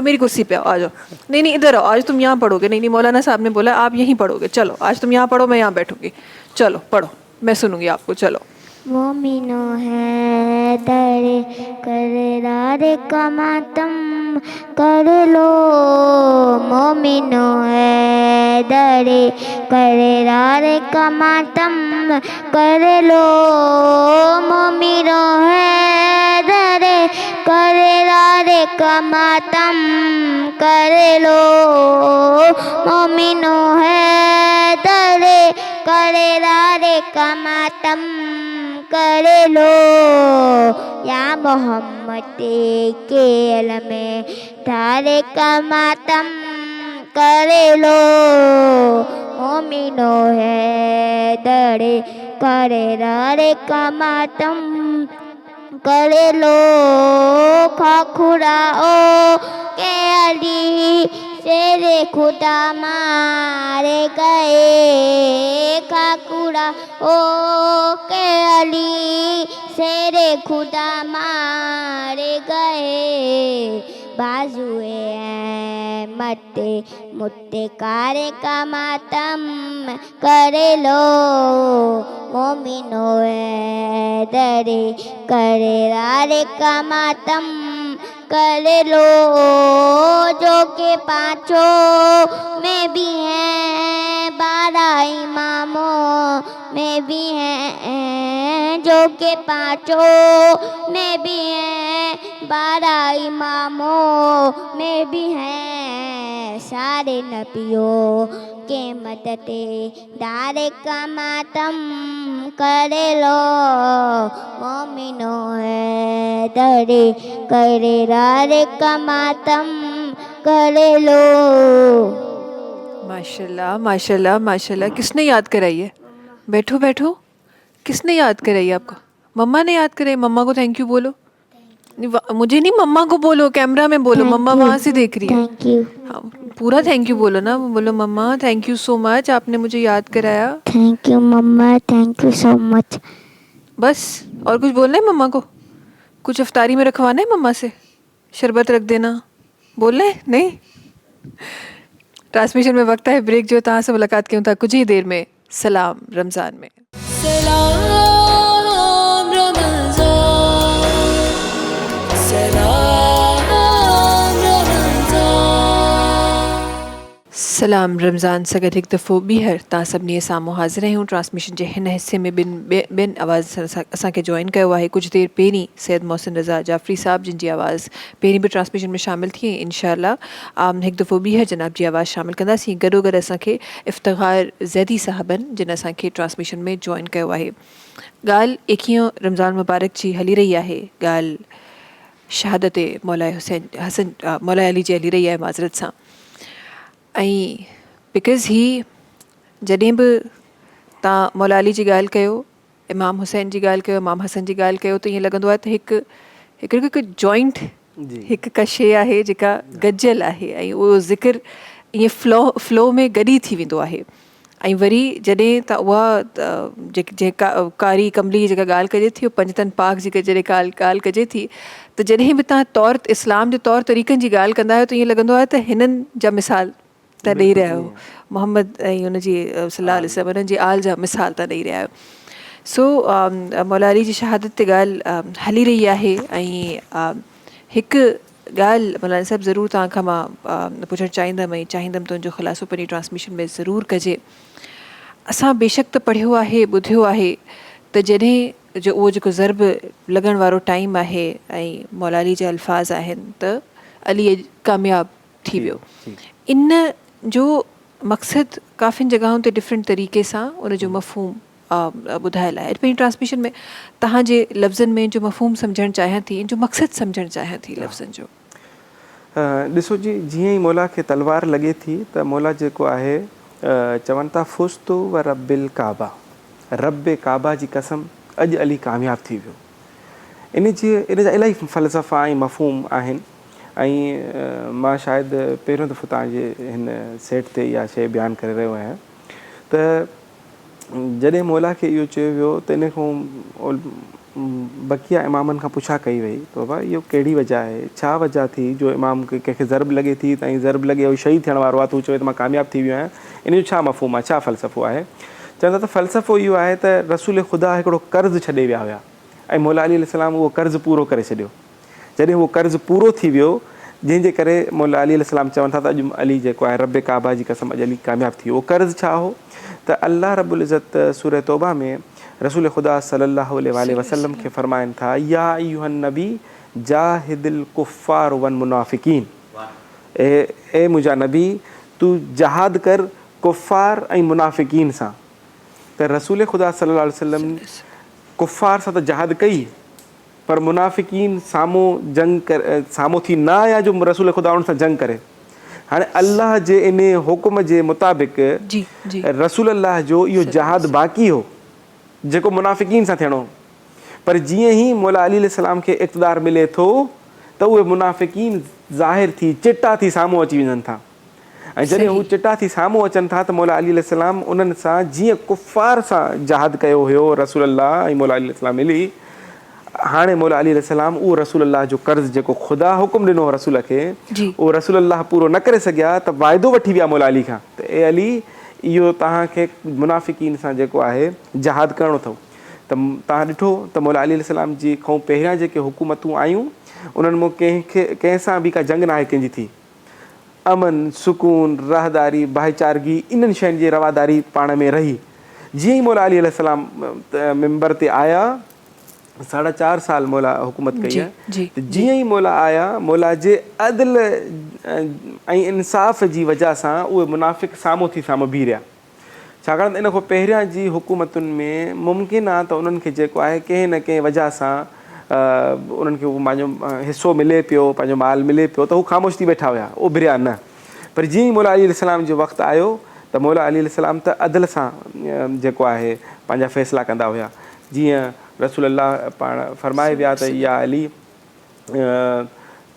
मेरी कुर्सी पे आओ आ जाओ नहीं इधर आओ आज तुम यहाँ पढ़ोगे नहीं मौलाना साहब ने बोला आप यहीं पढ़ोगे चलो आज तुम यहाँ पढ़ो मैं यहाँ बैठूंगी चलो पढ़ो मैं सुनूंगी आपको चलो मोमिनो है दरे करारे का मातम कर लो मोमिनो है दरे करारे का मातम कर लो मोमिनो है दरे करारे का मातम कर लो मोमिनो है दरे करारे का मातम कर लो या मोहम्मद के अलमे तारे का मातम कर लो मोमिनो है दरे करारे का मातम कर लो खाखुराओ के अली तेरे खुदा मारे गए खाखुरा ओ के अली तेरे खुदा मारे गए बाजुए मते मुत्ते कारे का मातम करे लो मोमिनो है दरे करे रारे का मातम कर लो जो के पाँचों में भी हैं 12 इमामों में भी हैं जो के पाँचों में भी हैं 12 इमामों में भी हैं सारे नबियों के मददे दारे का मातम कर लो मोमिनो है दरे करे रारे का मातम कर लो। माशाल्लाह माशाल्लाह माशाल्लाह किसने याद कराई है बैठो बैठो किसने याद कराई आपको मम्मा ने याद कराई मम्मा को थैंक यू बोलो मुझे नहीं मम्मा को बोलो कैमरा में बोलो मम्मा वहाँ से देख रही है थैंक यू हाँ पूरा थैंक यू बोलो ना बोलो मम्मा थैंक यू सो मच आपने मुझे याद कराया थैंक यू मम्मा थैंक यू सो मच बस और कुछ बोलना है मम्मा को कुछ अफ्तारी में रखवाना है मम्मा से शरबत रख देना बोलना है नहीं ट्रांसमिशन में वक्त है ब्रेक जो तहाँ से मुलाकात क्यों था कुछ ही देर में सलाम रमज़ान में सलाम रमज़ान सलाम रमज़ान सलाम रमज़ान सगत हिकु दफ़ो ॿीहर तव्हां सभिनी साम्हूं हाज़िर आहियूं ट्रांसमिशन जे हिन हिस्से में ॿिनि आवाज़ असांखे जॉइन कयो आहे कुझु देरि पहिरीं सैयद मोहसिन रज़ा जाफ़री साहब जिन जी आवाज़ पहिरीं बि ट्रांसमिशन में शामिल थी इंशाअल्लाह हिकु दफ़ो ॿीहर जनाब जी आवाज़ शामिल कंदासीं गॾोगॾु असांखे इफ़्तिख़ार ज़ैदी साहबनि जिन असांखे ट्रांसमिशन में जॉइन कयो आहे ॻाल्हि 21 रमज़ान मुबारक जी हली रही आहे ॻाल्हि शहादत मौला हसन मौला अली जी हली रही आहे माज़रत सां ऐं बिकॉज़ ही जॾहिं बि तव्हां मौला अली जी ॻाल्हि कयो इमाम हुसैन जी ॻाल्हि कयो इमाम हसन जी ॻाल्हि कयो त ईअं लॻंदो आहे त हिकु जॉइंट हिकु का शइ आहे जेका गॾियल आहे ऐं उहो ज़िक्र ईअं फ्लो में गॾी थी वेंदो आहे ऐं वरी जॾहिं त उहा जेका कारी कमली जी जेका ॻाल्हि कजे थी, पंजतन पाक जी जॾहिं ॻाल्हि कजे थी, त जॾहिं बि तव्हां इस्लाम जे तौर तरीक़नि जी ॻाल्हि कंदा आहियो त ईअं लॻंदो आहे त हिननि जा मिसाल तव्हां ॾेई रहिया आहियो, मोहम्मद ऐं हुनजी सलाहु अलैहि हुननि जी आल जा मिसाल तव्हां ॾेई रहिया आहियो। सो मौला अली जी शहादत ते ॻाल्हि हली रही आहे। ऐं हिकु ॻाल्हि मौलाना साहिबु ज़रूरु तव्हां खां मां पुछणु चाहींदमि ऐं चाहींदमि तुंहिंजो ख़ुलासो पंहिंजी ट्रांसमिशन में ज़रूरु कजे। असां बेशक त पढ़ियो आहे, ॿुधियो आहे त जॾहिं जो उहो जेको ज़र्ब लॻण वारो टाइम आहे ऐं मौला अली जा अल्फाज़ आहिनि त अली कामयाबु थी वियो, इन जो मक़सदु काफ़ियुनि जॻहियुनि ते डिफरेंट तरीक़े सां उनजो मफ़हूम ॿुधायल आहे। पंहिंजी ट्रांसमिशन में तव्हांजे लफ़्ज़नि में जो मफ़हूम सम्झणु चाहियां थी, इन जो मक़सदु सम्झणु चाहियां थी लफ़्ज़नि जो। ॾिसो जी, जीअं ई मौला खे तलवार लॻे थी त मौला जेको आहे चवनि था फुस्तु व रबिल काबा, रब काबा जी कसम अॼु अली कामयाबु थी वियो। इन जा इलाही फ़लसफ़ा ऐं मफ़हूम आहिनि ऐं मां शायदि पहिरियों दफ़ो तव्हांजे हिन सेट ते इहा शइ बयानु करे रहियो आहियां त जॾहिं मौला खे इहो चयो वियो त इन खां बक़िया इमामनि खां पुछा कई वई त बाबा इहो कहिड़ी वजह आहे, छा वजह थी जो इमाम कंहिंखे ज़रब लॻे थी त ऐं ज़रब लॻे शहीद थियण वारो आहे, तूं चवे त मां कामयाबु थी वियो आहियां, इन जो छा मफ़हूम आहे, छा फ़लसफ़ो आहे? चवंदा त फ़लसफ़ो इहो आहे त रसूल ख़ुदा हिकिड़ो कर्ज़ु छॾे विया हुया ऐं मौला अली अलैहिस्सलाम उहो कर्ज़ु पूरो करे छॾियो। जॾहिं उहो कर्ज़ु पूरो थी वियो, जंहिंजे करे मौला अली अलैहिस्सलाम चवनि था त अॼु अली जेको आहे रब काबा जी कसम अॼु अली कामयाबु थी वियो। उहो कर्ज़ु छा हो त अल्लाह रब्बुल इज़्ज़त सूरह तौबा में रसूल ख़ुदा सल्लल्लाहु अलैहि वसल्लम खे फ़रमाइनि था, या अय्युहन नबी जाहिदिल कुफ़ार वन मुनाफ़िकीन, ए मुंहिंजा नबी तूं जहाद कर कुफ़ार ऐं मुनाफ़िकीन सां। त रसूल ख़ुदा सल्लल्लाहु अलैहि वसल्लम कुफ़ार सां त जहाद कई, पर मुनाफ़िकीन साम्हूं जंग कर साम्हूं थी न आया जो रसूल ख़ुदा उन सां जंग करे। हाणे अल्लाह जे इन हुकुम जे मुताबिक़ रसूल अल्लाह जो इहो जहाद बाक़ी हो जेको मुनाफ़िकीन सां थियणो, पर जीअं ई मौला अली अलैहिस्सलाम खे इक़्तिदार मिले थो त उहे मुनाफ़िकीन ज़ाहिर थी चिटा थी साम्हूं अची वञनि था। ऐं जॾहिं हू चिटा थी साम्हूं अचनि था त मौला अली अलैहिस्सलाम उन्हनि सां जीअं कुफ़ार सां जहाद कयो हुयो रसूल अल्लाह ऐं मौला अली अलैहिस्सलाम मिली, हाणे मौला अली अलैहिस्सलाम उहो रसूल अल्लाह जो कर्ज़ु जेको ख़ुदा हुकुम ॾिनो हो रसूल खे, उहो रसूल अल्लाह पूरो न करे सघिया त वाइदो वठी विया मौला अली खां त ए अली इहो तव्हांखे मुनाफ़िकीन सां जेको आहे जहाद करिणो अथव। त तव्हां ॾिठो त मौला अली अलैहिस्सलाम जी खां पहिरियां जेके हुकूमतूं आयूं उन्हनि मां कंहिं सां बि का जंग न आहे कंहिंजी थी। अमन, सुकून, राहदारी, भाईचारगी, इन्हनि शयुनि जी रवादारी पाण में रही। जीअं ई मौला अली अलैहिस्सलाम मिंबर ते आया, 4.5 साल मौला हुकूमत कई आहे, त जीअं ई मौला आया, मौला जे अदल ऐं इंसाफ़ जी वजह सां उहे मुनाफ़िक़ साम्हूं थी साम्हूं बीह रहिया। छाकाणि त इन खां पहिरियां जी हुकूमतुनि में मुमकिन आहे त उन्हनि खे जेको आहे कंहिं न कंहिं वजह सां उन्हनि खे उहो पंहिंजो हिसो मिले पियो, पंहिंजो माल मिले पियो, त हू ख़ामोश थी वेठा हुया, उभरिया न। पर जीअं ई मौला अली अलैहिस्सलाम जो वक़्तु आयो त मौला अली अलैहिस्सलाम त अदल सां जेको आहे पंहिंजा फ़ैसिला कंदा हुया। जीअं रसूल अल्लाह पाण फरमाए विया त या अली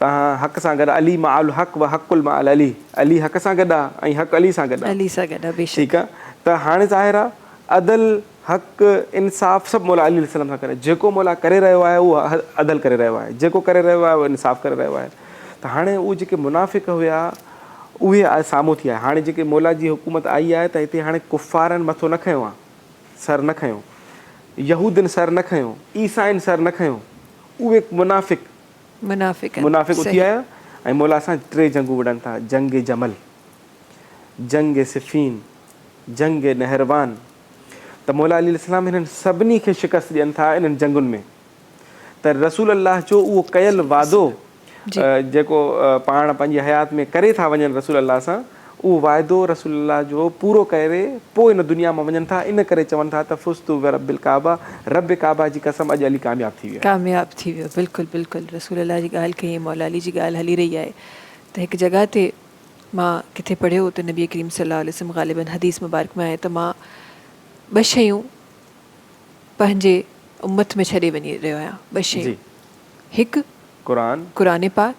तव्हां हक़ सां गॾु, अली मा अल हक़ व हक़ुल मा अल अली, अली हक़ सां गॾु आहे ऐं हक़ अली सां गॾु आहे। ठीकु आहे, त हाणे ज़ाहिर आहे अदल हक़ इंसाफ़ सभु मौला अली अलैहिस्सलाम सां करे, जेको मौला करे रहियो आहे उहो अदल करे रहियो आहे, जेको करे रहियो आहे उहो इंसाफ़ करे रहियो आहे। त हाणे उहे जेके मुनाफ़िक़ हुया उहे साम्हूं थी आया। हाणे जेके मौला जी हुकूमत आई आहे त हिते हाणे कुफ़ारनि मथो न खयो आहे, सर न खयो, यहूदियुनि सर न खयो, ईसाइनि सर न खयो, उहे मुनाफ़िक़ उथी आया ऐं मौला सां 3 जंगूं विढ़नि था, जंग जमल, जंग सिफ़ीन, जंग नहरवान। त मौला अली अलैहिस्सलाम हिननि सभिनी खे शिकस्त ॾियनि था इन्हनि जंगुनि में। त रसूल अल्लाह जो उहो कयल वादो जेको पाण पंहिंजी हयात में करे था वञनि रसूल अल्लाह सां, उहो वाइदो रसूल अल्लाह जो पूरो करे पोइ इन दुनिया मां वञनि था। इन करे चवनि था त फुस्तु व रबिल काबा, रब काबा जी कसम अॼु अली कामयाबु थी वियो। बिल्कुलु बिल्कुलु रसूल अल्लाह जी ॻाल्हि कई, मौला अली जी ॻाल्हि हली रही आहे। त हिकु जॻह ते मां किथे पढ़ियो त नबी करीम सल्लल्लाहु अलैहि वसल्लम ग़ालिबन हदीस मुबारक में आहे त मां 2 शयूं पंहिंजे उम्मत में छॾे वञी रहियो आहियां। 2 शयूं, हिकु क़ुरान पाक,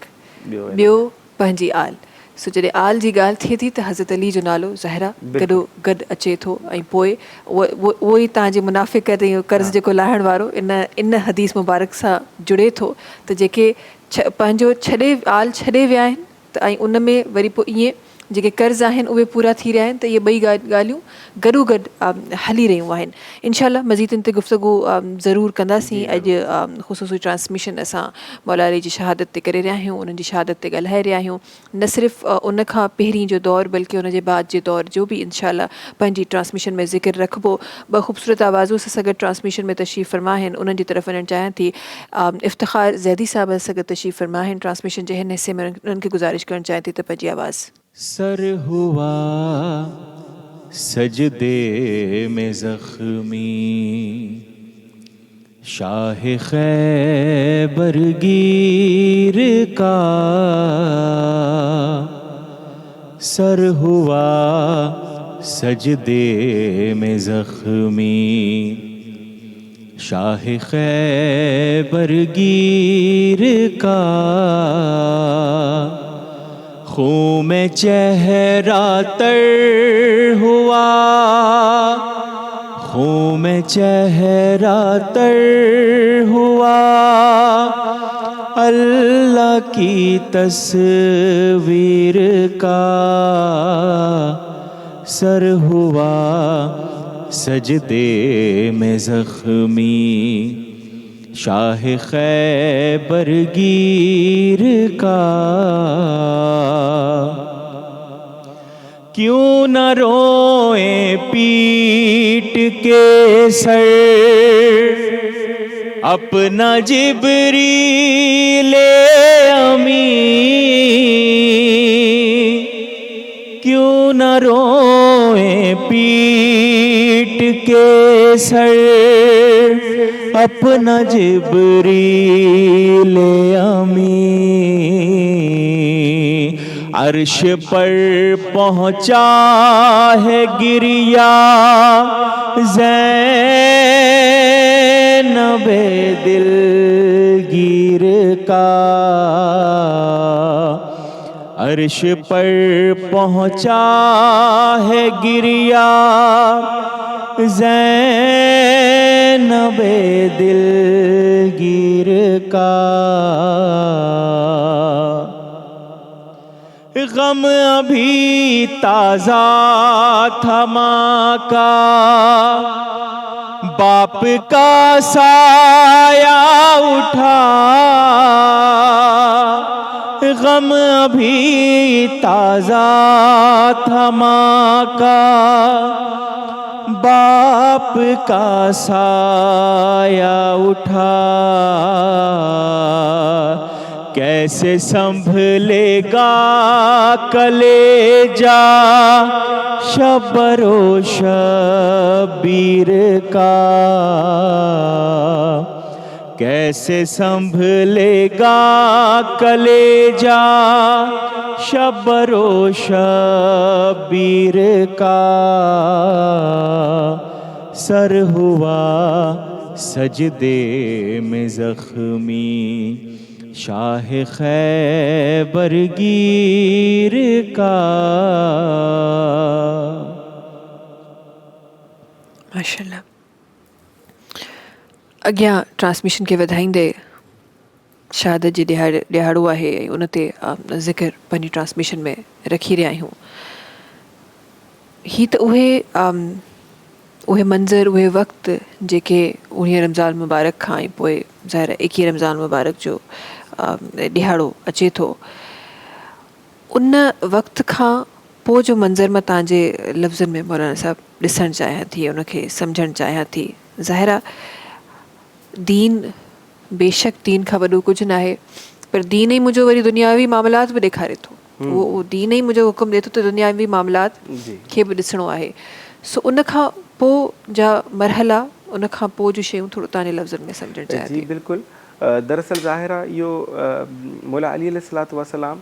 ॿियो पंहिंजी आल। सो जॾहिं आल जी ॻाल्हि थिए थी त हज़रत अली जो नालो ज़हरा गॾो गॾु अचे थो ऐं पोइ उहो ई तव्हांजे मुनाफ़िक़त ऐं कर्ज़ जेको लाहिण वारो इन हदीस मुबारक सां जुड़े थो त जेके पंहिंजो आल छॾे विया आहिनि त ऐं उन में वरी पोइ ईअं जेके कर्ज़ आहिनि उहे पूरा थी रहिया आहिनि त इहे ॿई ॻाल्हियूं गॾो गॾु हली रहियूं आहिनि। इनशाअल्लाह मज़ीद इन ते गुफ़्तगू ज़रूरु कंदासीं। अॼु ख़ुसूसी ट्रांसमिशन असां मौला अली जी शहादत ते करे रहिया आहियूं, उन्हनि जी शहादत ते ॻाल्हाए रहिया आहियूं। न सिर्फ़ु उन खां पहिरीं जो दौरु बल्कि उन जे बाद जे दौर जो बि इनशाअल्लाह पंहिंजी ट्रांसमिशन में ज़िक्र रखिबो। ॿ ख़ूबसूरत आवाज़ूं सां गॾु ट्रांसमिशन में तशरीफ़ फरमा आहिनि, उन्हनि जी तरफ़ वञणु चाहियां थी। इफ़्तिख़ार ज़ैदी साहब सां गॾु तशरीफ़ फरमा आहिनि। ट्रांसमिशन जे हिन हिस्से में उन्हनि खे गुज़ारिश करणु चाहियां थी त पंहिंजी आवाज़। सर हुआ सजदे में ज़ख्मी, शाह खैबर गिर का सर हुआ सजदे में ज़ख्मी, शाह खैबर गिर का खून में चेहरा तर हुआ, खून में चेहरा तर हुआ, अल्लाह की तस्वीर का सर हुआ सजदे में ज़ख्मी, शाह खैबर गिर का क्यों न रोए पीट के सर अपना जिब्रील अमी, क्यों न रोए पीट के सर अपना जिब्रील अमी, अर्श पर पहुँचा है गिरिया ज़ैनबे दिलगीर का, अर्श पर पहुँचा है गिरिया ज़ैनबे दिलगीर का, गम अभी ताज़ा था माँ का, बाप का साया उठा, गम अभी ताज़ा था माँ का, बाप का साया उठा, कैसे संभलेगा कलेजा शबरो शबीर का, कैसे संभलेगा कलेजा शबरो शबीर का, सर हुआ सजदे में ज़ख्मी, शाह खैबर गिर का। माशाल्लाह। अॻियां ट्रांसमिशन खे वधाईंदे शहादत जी ॾिहाड़ो आहे ऐं उन ते ज़िक्र पंहिंजी ट्रांसमिशन में रखी रहिया आहियूं। ही त उहे मंज़र, उहे वक़्तु जेके 19 रमज़ान मुबारक खां ऐं पोइ ज़ाहिर 21 रमज़ान मुबारक जो ॾिहाड़ो अचे थो, उन वक़्त खां पोइ जो मंज़र मां तव्हांजे लफ़्ज़नि में मौलाना साहब ॾिसणु चाहियां थी, उनखे सम्झणु चाहियां थी। ज़ाहिर दीन, बेशक दीन खां वॾो कुझु न आहे, पर दीन ई मुंहिंजो वरी दुनियावी मामलात बि ॾेखारे थो। उहो दीन ई मुंहिंजो हुकुम ॾिए थो त दुनियावी मामलात खे बि ॾिसणो आहे। सो उन खां पोइ जा मरहला, उन खां पोइ जूं शयूं थोरो तव्हांजे लफ़्ज़नि में सम्झणु चाहियां थी। जी बिल्कुलु। दरअसल ज़ाहिर आहे इहो मौला अली अलैहिस्सलातु वसलाम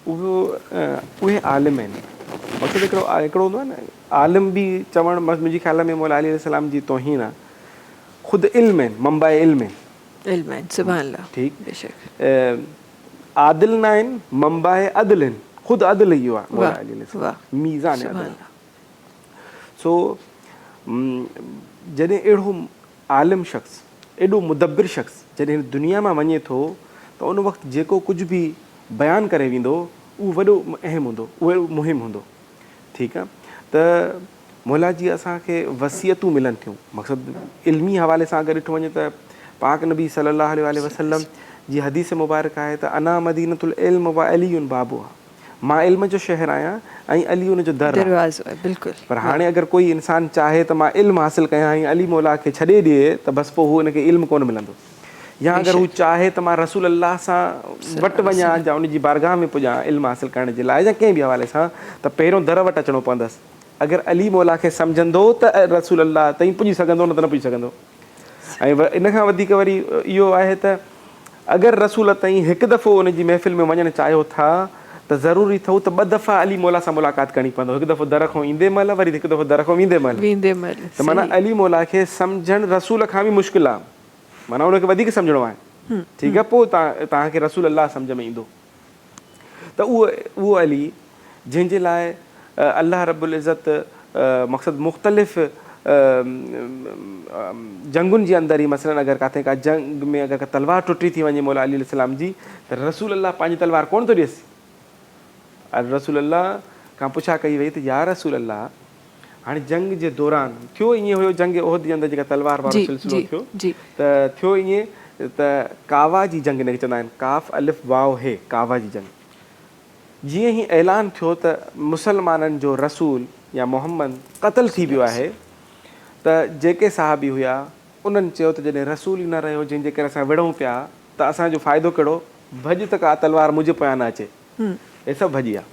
उहे आलिम आहिनि। मक़सदु हिकिड़ो हूंदो आहे न, आलिम बि चवणु मुंहिंजे ख़्याल में मौला अली अलैहिस्सलाम जी तौहीन आहे। ख़ुदि इल्म आहिनि, मंबाए इल्म आहिनि। सुभान अल्लाह। ठीकु, बेशक। आदिल न आहिनि, मंबाए अदल आहिनि। ख़ुदि अदल इहो आहे मौला वाह, अली अलैहिस्सलाम, वाह। मीज़ान सुभान अदल। अल्लाह। सो जॾहिं अहिड़ो आलिम शख़्स, एॾो मुदब्बिर शख़्स जॾहिं हिन दुनिया मां वञे थो त उन वक़्तु जेको कुझु बि बयानु करे वेंदो उहो वॾो अहम हूंदो, उहो मुहिम हूंदो। ठीकु आहे, त मौला जी असांखे वसियतूं मिलनि थियूं। मक़सदु इल्मी हवाले सां अगरि ॾिठो वञे त पाक नबी सल्लल्लाहु अलैहि वसल्लम जी हदीस मुबारक आहे त अना मदीनतुल इल्म व अलीयुन बाबुहा, मां इल्म जो शहरु आहियां ऐं अली उन जो दर आहे। दरवाज़ो आहे, बिल्कुलु। पर हाणे अगरि कोई इंसानु चाहे त मां इल्मु हासिलु कयां ऐं अली मौला खे छॾे ॾिए त बसि पोइ हू हुनखे इल्मु कोन मिलंदो। या अगरि हू चाहे त मां रसूल अल्लाह सां वटि वञा या उन जी बारगाह में पुॼां इल्मु हासिलु करण जे लाइ या कंहिं बि हवाले सां, त पहिरियों दर वटि अचिणो पवंदसि। अगरि अली मौला खे सम्झंदो त रसूल अल्लाह ताईं पुॼी सघंदो, न त न पुॼी सघंदो। ऐं इन खां वधीक वरी इहो आहे त अगरि रसूल ताईं हिकु दफ़ो उन जी महफ़िल में वञणु चाहियो था त ज़रूरी अथव त 2 दफ़ा अली मौला सां मुलाक़ात करणी पवंदव, हिकु दफ़ो दर खां ईंदे महिल, वरी हिकु दफ़ो दर खां वेंदे महिल। त माना अली मौला खे सम्झणु रसूल खां बि मुश्किल आहे, माना उनखे वधीक सम्झणो आहे। ठीकु आहे, पोइ तव्हांखे रसूल अल्लाह सम्झ में ईंदो। त उहो अली जंहिंजे लाइ अल्लाह रब्बुल इज़्ज़त मक़सदु मुख़्तलिफ़ जंगुनि जे अंदरि ई मसलन अगरि किथे का जंग में अगरि का तलवार टुटी थी वञे मौला अली अलैहिस्सलाम जी, त रसूल अल्लाह पंहिंजी तलवार कोन थो ॾिएसि। रसूल अल्लाह खां पुछा कई वई त या रसूल अल्लाह, हाणे जंग जे दौरान थियो ईअं हुयो, जंग उहद जे अंदरि जेका तलवार वारो सिलसिलो थियो त थियो ईअं त कावा जी जंग हिनखे चवंदा आहिनि, काफ अलिफ वाव हे, कावा जी जंग। जीअं ई ऐलान थियो त मुसलमाननि जो रसूल या मोहम्मद क़तल थी वियो आहे, त जेके साहबी हुया उन्हनि चयो त जॾहिं रसूल ई न रहियो जंहिंजे करे असां विढ़ूं पिया त असांजो फ़ाइदो कहिड़ो, भॼ त का तलवार मुंहिंजे पोयां न अचे। हे सभु भॼी विया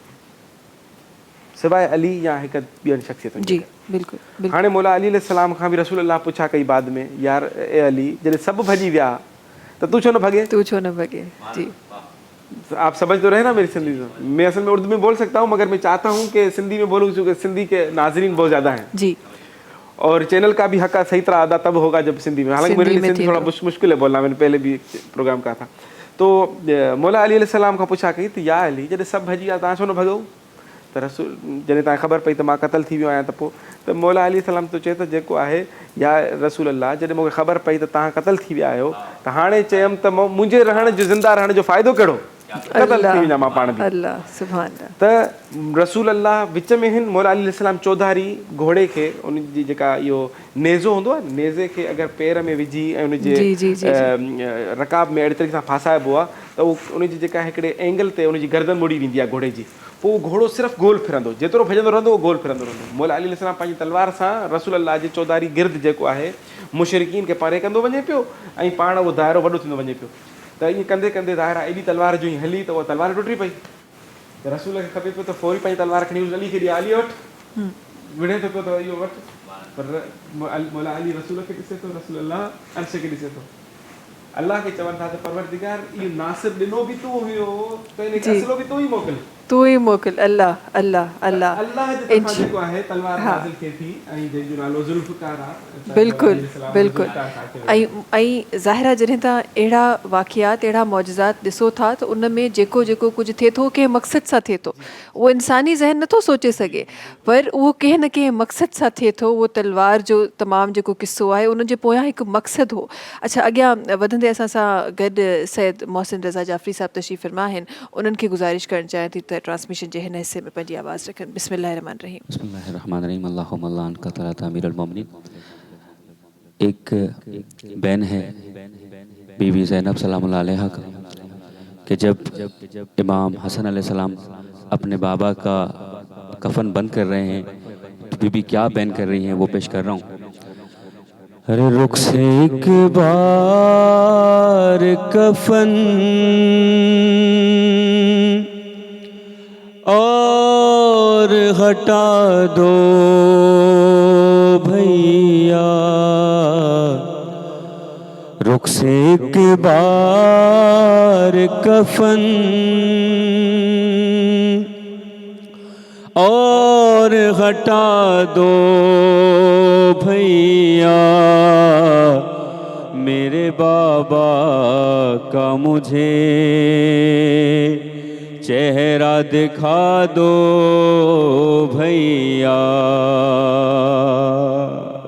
सवाइ अली या हिकु ॿियनि शख़्सियतुनि जी। हाणे मौला अली अलैहिस्सलाम खां बि रसूल अल्लाह पुछा कई बाद में, यार ए अली जॾहिं सभु भॼी विया त तू छो न भगे? जी, आप समझ तो रहे ना मेरी सिंधी में? मैं असल में उर्दू में बोल सकता हूँ, मगर मैं चाहता हूँ कि सिंधी में बोलूँ क्योंकि सिंधी के नाजरीन बहुत ज़्यादा हैं जी, और चैनल का भी हक सही तरह अदा तब होगा जब सिंधी में, हालांकि मेरे लिए सिंधी थोड़ा मुश्किल है बोलना, मैंने पहले भी प्रोग्राम कहा था। तो मौला अली अलैहिस्सलाम का पूछा कई त या अली जॾहिं सभु भॼी विया तव्हां छो न भॻो? त रसूल जॾहिं तव्हांखे ख़बर पई त मां क़तल थी वियो आहियां त पोइ त मौला अली सलाम तो चए त जेको आहे या रसूल अल्लाह जॾहिं मूंखे ख़बर पई त तव्हां क़तल थी विया आहियो त हाणे चयमि त मुंहिंजे रहण जो ज़िंदा रहण जो फ़ाइदो कहिड़ो, क़तल थी वञा मां पाण बि। त रसूल अल्लाह विच में हिन मौला अली सलाम चौधारी घोड़े खे उन जी जेका इहो नेज़ो हूंदो आहे, नेज़े खे अगरि पेर में विझी ऐं उनजे रकाब में अहिड़े तरीक़े सां फासाइबो आहे त उहो उनजी जेका हिकिड़े एंगल ते उनजी गर्दन मुड़ी वेंदी आहे घोड़े जी, पोइ उहो घोड़ो सिर्फ़ु गोल फिरंदो, जेतिरो भॼंदो रहंदो उहो गोल फिरंदो रहंदो। मौला अली सलाम पंहिंजी तलवार सां रसूल अल्लाह जे चौधारी गिर्द जेको आहे मुशरिकीन खे परे कंदो वञे पियो ऐं पाण उहो दाइरो वॾो थींदो वञे पियो। त ईअं कंदे कंदे दायरा एॾी तलवार जो ई हली त उहा तलवार टुटी पई। त रसूल खे खपे पियो त फौरी पंहिंजी तलवार खणी अली खे ॾिए, अली वटि विढ़े थो पियो त इहो वटि, पर मौला अली रसूल खे ॾिसे थो, रसूल अल्लाह अर्श खे ॾिसे थो। अल्लाह खे चवनि था त परवरदिगार इहो नासिर ॾिनो बि तूं हुयो त इनखे असलो बि तूं ई मोकिल, तू ही मोकिल। अल्लाह अल्लाह अल्लाह अल्लाह जे तरफ़ां जेको आहे तलवार नाज़िल थिए थी ऐं जंहिंजो नालो ज़ुल्फ़कार आहे। बिल्कुलु बिल्कुलु। ऐं ज़ाहिर जॾहिं तव्हां अहिड़ा वाक़ियात अहिड़ा मौजज़ात ॾिसो था त उन में जेको जेको कुझु थिए थो कंहिं मक़सद सां थिए थो, उहो इंसानी ज़हन नथो सोचे सघे, पर उहो कंहिं न कंहिं मक़सद सां थिए थो। उहो तलवार जो तमामु जेको किस्सो आहे उन जे पोयां हिकु मक़सदु हो। अच्छा, अॻियां वधंदे असां सां गॾु सैयद मोहसिन रज़ा जाफ़री साहब तशरीफ़ फरमा आहिनि, उन्हनि खे गुज़ारिश करणु चाहियां थी त ट्रांसमिशन जे हिन हिस्से में पंहिंजी आवाज़ रखनि। बिस्मिल्लाहिर्रहमानिर्रहीम। बिस्मिल्लाहिर्रहमानिर्रहीम। अल्लाहुम्मा ला अनका अमीरुल मोमिनीन। एक बहन है बीवी ज़ैनब सलामुल्लाह अलैहा का, कि जब इमाम हसन अलैहिस्सलाम अपने बाबा का कफन बंद कर रहे हैं तो बीबी क्या बयान कर रही हैं वो पेश कर रहा हूँ। अरे रुख से एक बार कफन और हटा दो भैया, रुख से एक बार कफन और हटा दो भैया, मेरे बाबा का मुझे चेहरा दिखा दो भैया।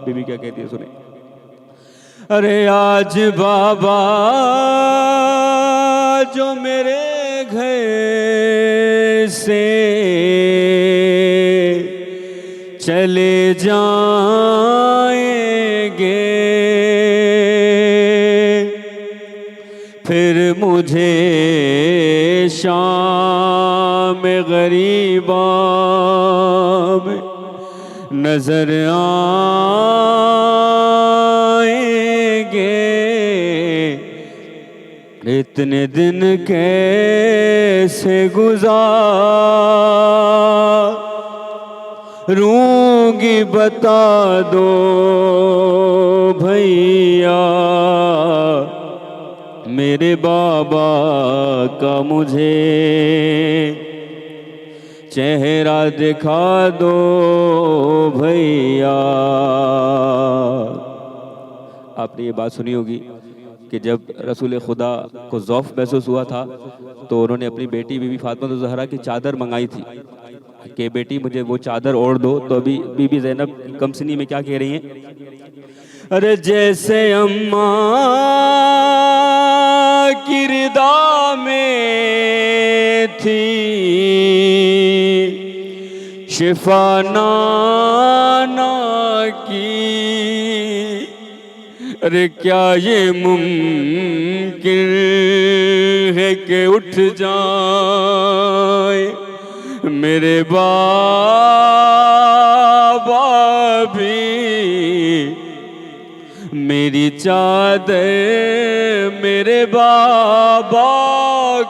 बीबी क्या कहती है सुने। अरे आज बाबा जो मेरे घर से चले जाएंगे, फिर मुझे शाम गरीबा में नजर आएंगे। इतने दिन कैसे गुजारूंगी बता दो भैया। मेरे बाबा का मुझे चेहरा दिखा दो भैया। आपने ये बात सुनी होगी कि जब रसूल खुदा को ज़ौफ़ महसूस हुआ था तो उन्होंने अपनी बेटी बीबी फातिमा ज़हरा की चादर मंगाई थी कि बेटी मुझे वो चादर ओढ़ दो। तो अभी बीबी ज़ैनब कमसनी में क्या कह रही हैं। अरे जैसे अम्मा की रिदा में थी शिफा नाना की, अरे क्या ये मुमकिन है कि उठ जाए मेरे बाबा भी। मेरी चादर मेरे बाबा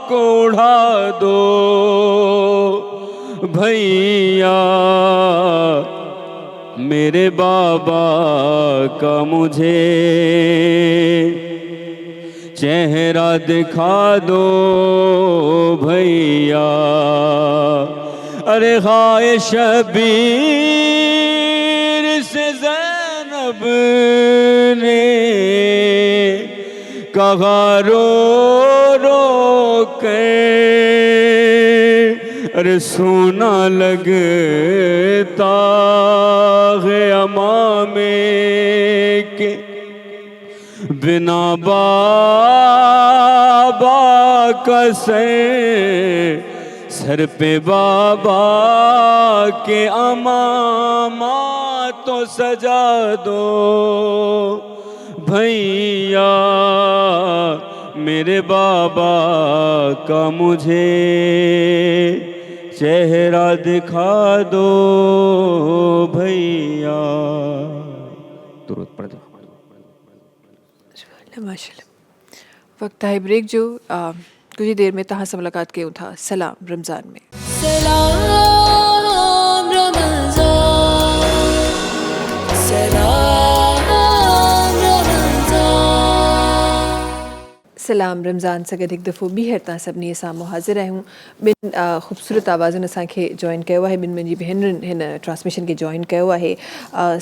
को उड़ा दो भैया। मेरे बाबा का मुझे चेहरा दिखा दो भैया। अरे हाय शबीर से ज़ैनब ने कहा रो रो कर, अरे सोना लगता है अमामे के बिना बाबा का सर पे बाबा के अमामा तो सजा दो भैया। मेरे बाबा का मुझे चेहरा दिखा दो भैया। तुरंत पढ़ दो। माशाल्लाह। वक्त है ब्रेक जो कुछ ही देर में तहाँ से मुलाकात के था सलाम रमज़ान में। सलाम रमज़ान, सलाम रमज़ान। सलाम रमज़ान से गॾु हिकु दफ़ो ॿीहर तव्हां सभिनी साम्हूं हाज़िर आहियूं। ॿिनि ख़ूबसूरत आवाज़ुनि असांखे जॉइन कयो आहे। ॿिनि मुंहिंजी भेनरुनि हिन ट्रांसमिशन खे जॉइन कयो आहे।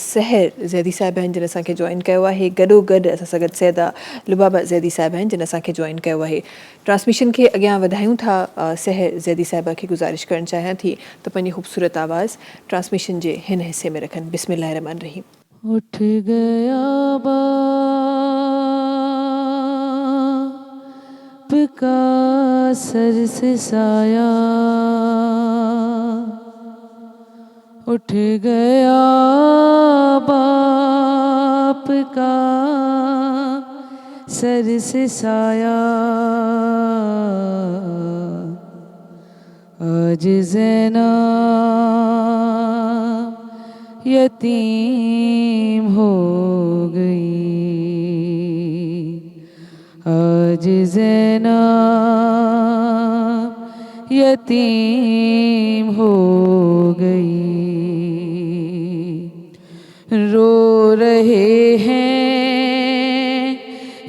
सहर ज़ैदी साहिब आहिनि जिन असांखे जॉइन कयो आहे। गॾोगॾु असां सां गॾु सैदा लुबाबा ज़ैदी साहिब आहिनि जिन असांखे जॉइन कयो आहे। ट्रांसमिशन खे अॻियां वधायूं था। सहर ज़ैदी साहिबा खे गुज़ारिश करणु चाहियां थी त पंहिंजी ख़ूबसूरत आवाज़ ट्रांसमिशन जे हिन हिस्से में रखनि। बिस्मिल्लाह रहमान रहीम। उठ गया बाप का सर से साया, उठ गया बाप का सर से साया। आज ज़ैनब यतीम हो गई, आज ज़ैनब यतीम हो गई। रो रहे हैं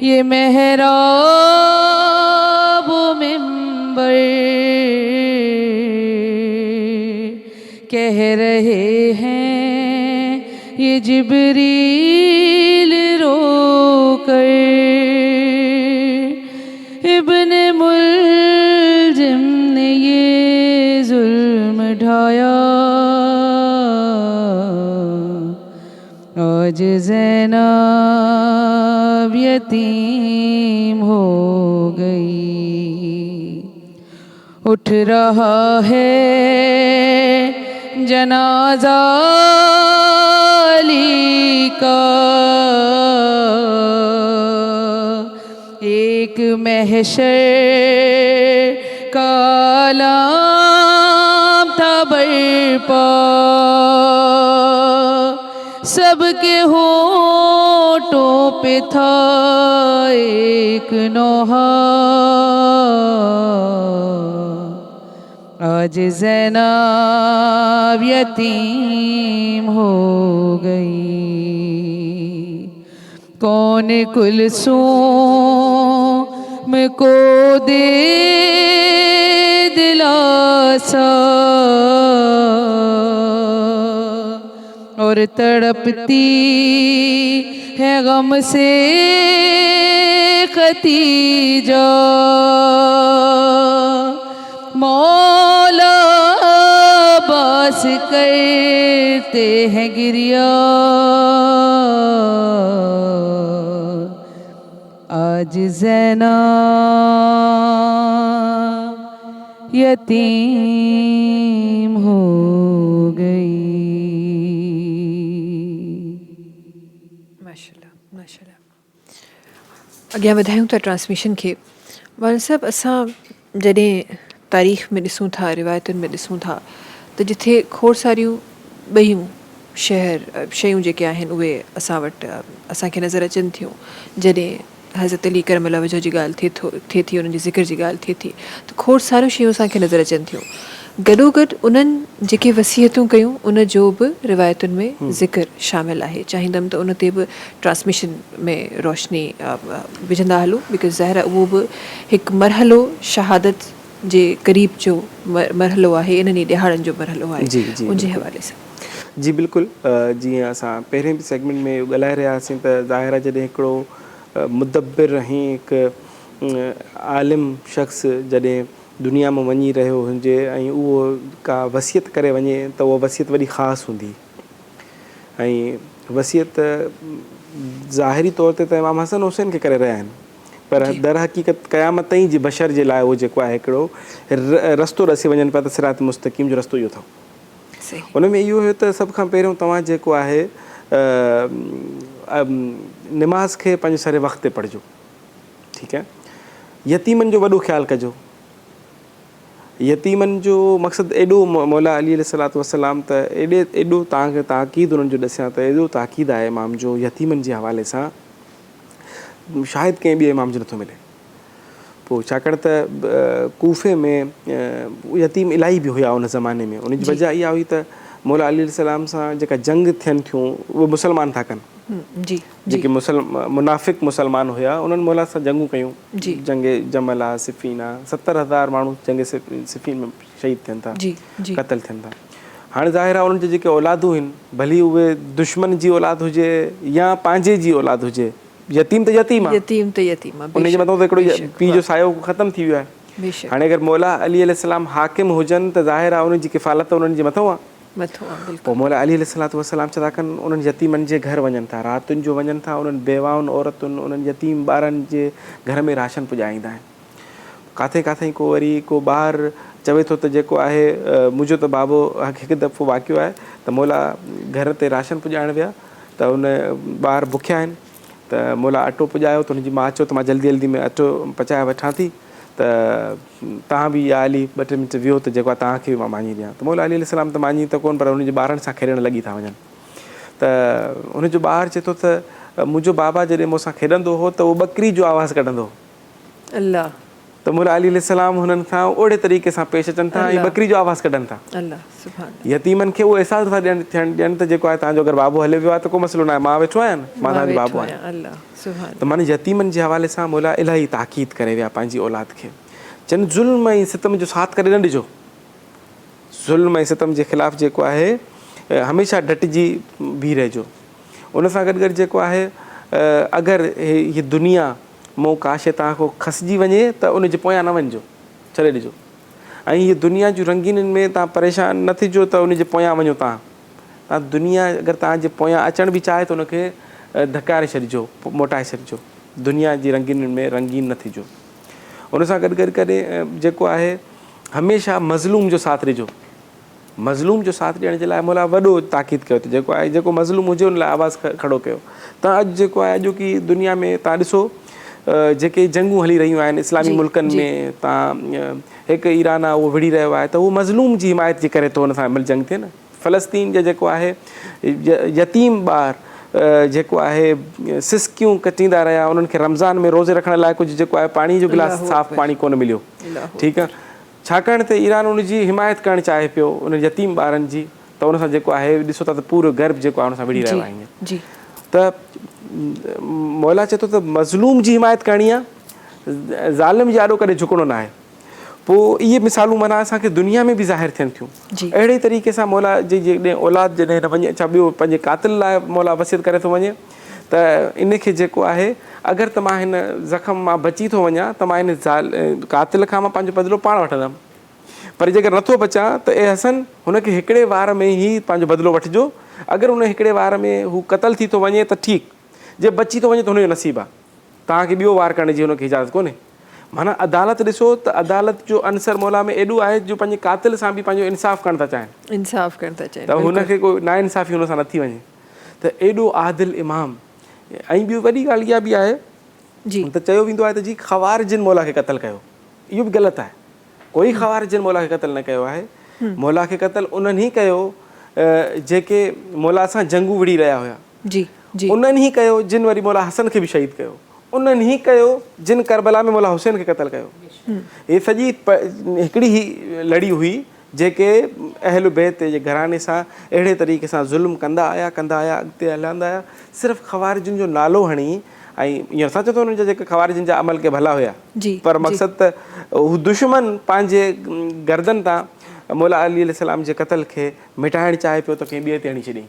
ये मेहराब व मिंबर, कह रहे हैं ये जिब्रील रोकर, इब्ने मुल्जिम ने ये आज ज़ैनब यतीम हो गई, उठ रहा है जनाजा अली का, एक महशर का आलम था बरपा, सबके होठों पे था एक नोहा, आज ज़ैनब यतीम हो गई। कौन कुलसूम को दे दिलासा, और तड़पती है गम से खतीजा, मौला बास करते हैं गिरिया, आज ज़ैनब यतीम हो गई। माशाल्लाह माशाल्लाह। अॻियां वधायूं था ट्रांसमिशन खे। मौलाना साहब, असां जॾहिं तारीख़ में ॾिसूं था, रिवायतुनि में ॾिसूं था, त जिथे खोड़ सारियूं ॿियूं शयूं जेके आहिनि उहे असां वटि असांखे नज़र अचनि थियूं। जॾहिं हज़रत अली करमल्ला वजह जी ॻाल्हि थिए थी, उन्हनि जी ज़िक्र जी ॻाल्हि थिए थी, त खोड़ सारियूं शयूं असांखे नज़र अचनि थियूं। गॾोगॾु उन्हनि जेके वसीयतूं कयूं उन जो बि रिवायतुनि में ज़िक्र शामिलु आहे। चाहींदमि त उन ते बि ट्रांसमिशन में रोशनी विझंदा हलूं, बिकॉज़ ज़ाहिर उहो बि हिकु मरहलो शहादत जे क़रीब जो मरहलो आहे, इन्हनि ॾिहाड़नि जो मरहलो आहे। उनजे हवाले सां जी बिल्कुलु। जीअं असां पहिरें बि सेगमेंट में ॻाल्हाए रहियासीं त ज़ाहिर जॾहिं हिकिड़ो मुदब्बिर ऐं हिकु आलिम शख़्स जॾहिं दुनिया में वञी रहियो हुजे ऐं उहो का वसियत करे वञे त उहा वसियत वॾी ख़ासि हूंदी। ऐं वसियत ज़ाहिरी तौर ते त इमाम हसन हुसैन खे करे रहिया आहिनि, पर दर हक़ीक़त क़यामत ताईं जी बशर जे लाइ उहो जेको आहे हिकिड़ो रस्तो ॾसी वञनि पिया त सिरात मुस्तक़ीम जो रस्तो इहो अथव। उन में इहो हुयो त सभ खां पहिरियों तव्हां जेको आहे निमाज़ खे पंहिंजे सरे वक़्त ते पढ़िजो, ठीकु आहे। यतीमनि जो वॾो ख़्यालु कजो। यतीमनि जो मक़सदु एॾो मौला अली अलैहिस्सलातु वस्सलाम त एॾो तव्हांखे ताक़ीद उन्हनि जो ॾसियां त एॾो ताक़ीद आहे इमाम जो यतीमनि जे हवाले सां, शायदि कंहिं ॿिए इमाम जो नथो मिले। पोइ छाकाणि त कूफ़े में यतीम इलाही बि हुया उन ज़माने में। उन जी वजह इहा हुई त मौला अली अलैहिस्सलाम सां जेका जंग थियनि थियूं उहे मुसलमान था कनि। जेके मुनाफ़िक़ मुसलमान हुया उन्हनि मौला सां जंगूं कयूं। जंग जमल आहे, सिफ़ीन आहे, 70,000 माण्हू जंग सिफ़ीन में शहीद थियनि था, क़तल थियनि था। हाणे ज़ाहिर आहे उन्हनि जी जेके औलादूं आहिनि, भली उहे दुश्मन जी औलाद हुजे या पंहिंजे जी औलाद हुजे, यतीम त यतीम आहे, उनजे मथां त हिकिड़ो पीउ जो सायो ख़तमु थी वियो आहे। हाणे अगरि मौला अली अलैहिस्सलाम हाकिम हुजनि त ज़ाहिर आहे उन्हनि जी किफ़ालत उन्हनि जे मथां आहे। पोइ मौला अली अलैहिस्सलातु वस्सलाम छा था कनि, उन्हनि यतीमनि जे घर वञनि था, रातियुनि जो वञनि था, उन्हनि बेवाउनि औरतुनि उन्हनि यतीम ॿारनि जे घर में राशन पुॼाईंदा आहिनि। किथे किथे को वरी को ॿारु चवे थो त जेको आहे मुंहिंजो त बाबो हिकु दफ़ो वाक़ियो आहे त मौला घर ते राशन पुॼाइण विया त उन ॿार बुखिया आहिनि त मौला अटो पुॼायो त हुनजी माउ चयो त मां जल्दी जल्दी में अटो पचाए वठां थी, त तव्हां बि या अली 2-3 मिंट वियो त जेको आहे तव्हांखे बि मां मानी ॾियां। त मौला अली अलैहिस्सलाम त मानी त कोन, पर हुनजे ॿारनि सां खेॾणु लॻी था वञनि। त हुनजो ॿारु चए थो त मुंहिंजो बाबा जॾहिं मूंसां खेॾंदो हो त उहो ॿकरी जो आवाज़ु कढंदो हो। अल्लाह। त मौला अली अलैहिस्सलाम हुननि सां ओड़े तरीक़े सां पेश अचनि था ऐं ॿकरी जो आवाज़ु कढनि था। यतीमनि खे उहो अहसासु था ॾियनि त जेको आहे तव्हांजो अगरि बाबो हले वियो आहे त को मसइलो न आहे, मां वेठो आहियां, मां तव्हांजो बाबो आहियां। त माना यतीमनि जे हवाले सां मौला इलाही ताक़ीद करे विया पंहिंजी औलाद खे। चवनि ज़ुल्म ऐं सितम जो साथ करे न ॾिजो। ज़ुल्म ऐं सितम जे ख़िलाफ़ु जेको आहे हमेशह डटिजी बीह रहिजो। उन सां गॾु गॾु जेको आहे अगरि हीअ दुनिया मूं का शइ तव्हांखां खसिजी वञे त उनजे पोयां न वञिजो, छॾे ॾिजो। ऐं हीअ दुनिया जूं रंगीननि में तव्हां परेशान न थिजो त उनजे पोयां वञो तव्हां। तव्हां दुनिया अगरि तव्हांजे पोयां अचण बि चाहे त उनखे धकारे छॾिजो, मोटाए छॾिजो, दुनिया जी रंगीन में रंगीन न थिजो। उन सां गॾु गॾु करे जेको आहे हमेशह मज़लूम जो साथ ॾिजो। मज़लूम जो साथ ॾियण जे लाइ मौला वॾो ताक़ीद कयो त जेको आहे जेको मज़लूम हुजे उन लाइ आवाज़ु खड़ो कयो। तव्हां अॼु जेको आहे अॼु की दुनिया में तव्हां ॾिसो जेके जंगूं हली रहियूं आहिनि इस्लामी मुल्कनि में, तव्हां हिकु ईरान आहे उहो विढ़ी रहियो आहे त उहो मज़लूम जी हिमायत जे करे थो हुन सां जंग थिए न। फ़लस्तीन जो जेको आहे यतीम ॿार जेको आहे सिस्कियूं कटींदा रहिया, उन्हनि खे रमज़ान में रोज़े रखण लाइ कुझु जेको आहे पाणी जो गिलास साफ़ु पाणी कोन मिलियो, ठीकु आहे, छाकाणि त ईरान उनजी हिमायत करणु चाहे पियो उन यतीम ॿारनि जी, त उन सां जेको आहे ॾिसो था त पूरो गर्भ जेको आहे उन सां विढ़ी रहियो आहे। त मौला चए थो त मज़लूम जी हिमायत करणी आहे, ज़ालिम जे आॾो कॾहिं झुकणो न आहे। पोइ इहे मिसालूं माना असांखे दुनिया में बि ज़ाहिर थियनि थियूं। अहिड़े तरीक़े सां मौला जी जॾहिं औलाद जॾहिं न वञे, छा ॿियो पंहिंजे क़ातिल लाइ मौला वसियत करे थो वञे त इनखे जेको आहे अगरि त मां हिन ज़ख़्म मां बची थो वञा त मां हिन क़ातिल खां मां पंहिंजो बदिलो पाण वठंदुमि, पर जेकर नथो बचां त ए हसन हुनखे हिकिड़े वार में ई पंहिंजो बदिलो वठिजो। अगरि हुन हिकिड़े वार में हू क़तल थी थो वञे त ठीकु, जे बची थो वञे त हुनजो नसीबु आहे, तव्हांखे ॿियो वार करण जी हुनखे इजाज़त कोन्हे। माना अदालत ॾिसो त अदालत जो अंसर मौला में एॾो आहे जो पंहिंजे क़ातिल सां बि पंहिंजो इंसाफ़ करणु था चाहिनि, इंसाफ़ करणु था चाहिनि, त हुनखे कोई नाइंसाफ़ी हुन सां न थी वञे। त एॾो आदिल इमाम। ऐं ॿी वॾी ॻाल्हि इहा बि आहे त चयो वेंदो आहे त जी ख़वारिजिन मौला खे क़तल कयो, इहो बि ग़लति आहे। कोई ख़वारिजिन मौला खे क़तल न कयो आहे। मौला खे क़तल उन्हनि ई कयो जेके मौला सां जंगू विढ़ी रहिया हुया, उन्हनि ई कयो जिन वरी मौला हसन खे बि शहीद कयो, उन्हनि ई कयो जिन करबला में मौला हुसैन खे क़तल कयो। हे सॼी हिकिड़ी ई लड़ी हुई जेके अहल बैत जे घराने सां अहिड़े तरीक़े सां ज़ुल्म कंदा आया अॻिते हलंदा आया, सिर्फ़ु ख़वारिजिन जो नालो हणी। ऐं ईअं असां चओ त हुननि जा जेके ख़वारिजिन जा अमल के भला हुया, पर मक़सदु त हू दुश्मन पंहिंजे गर्दन तां मौला अली अलैहिस्सलाम जे क़तल खे मिटाइणु चाहे पियो त कंहिं ॿिए ते हणी छॾियईं,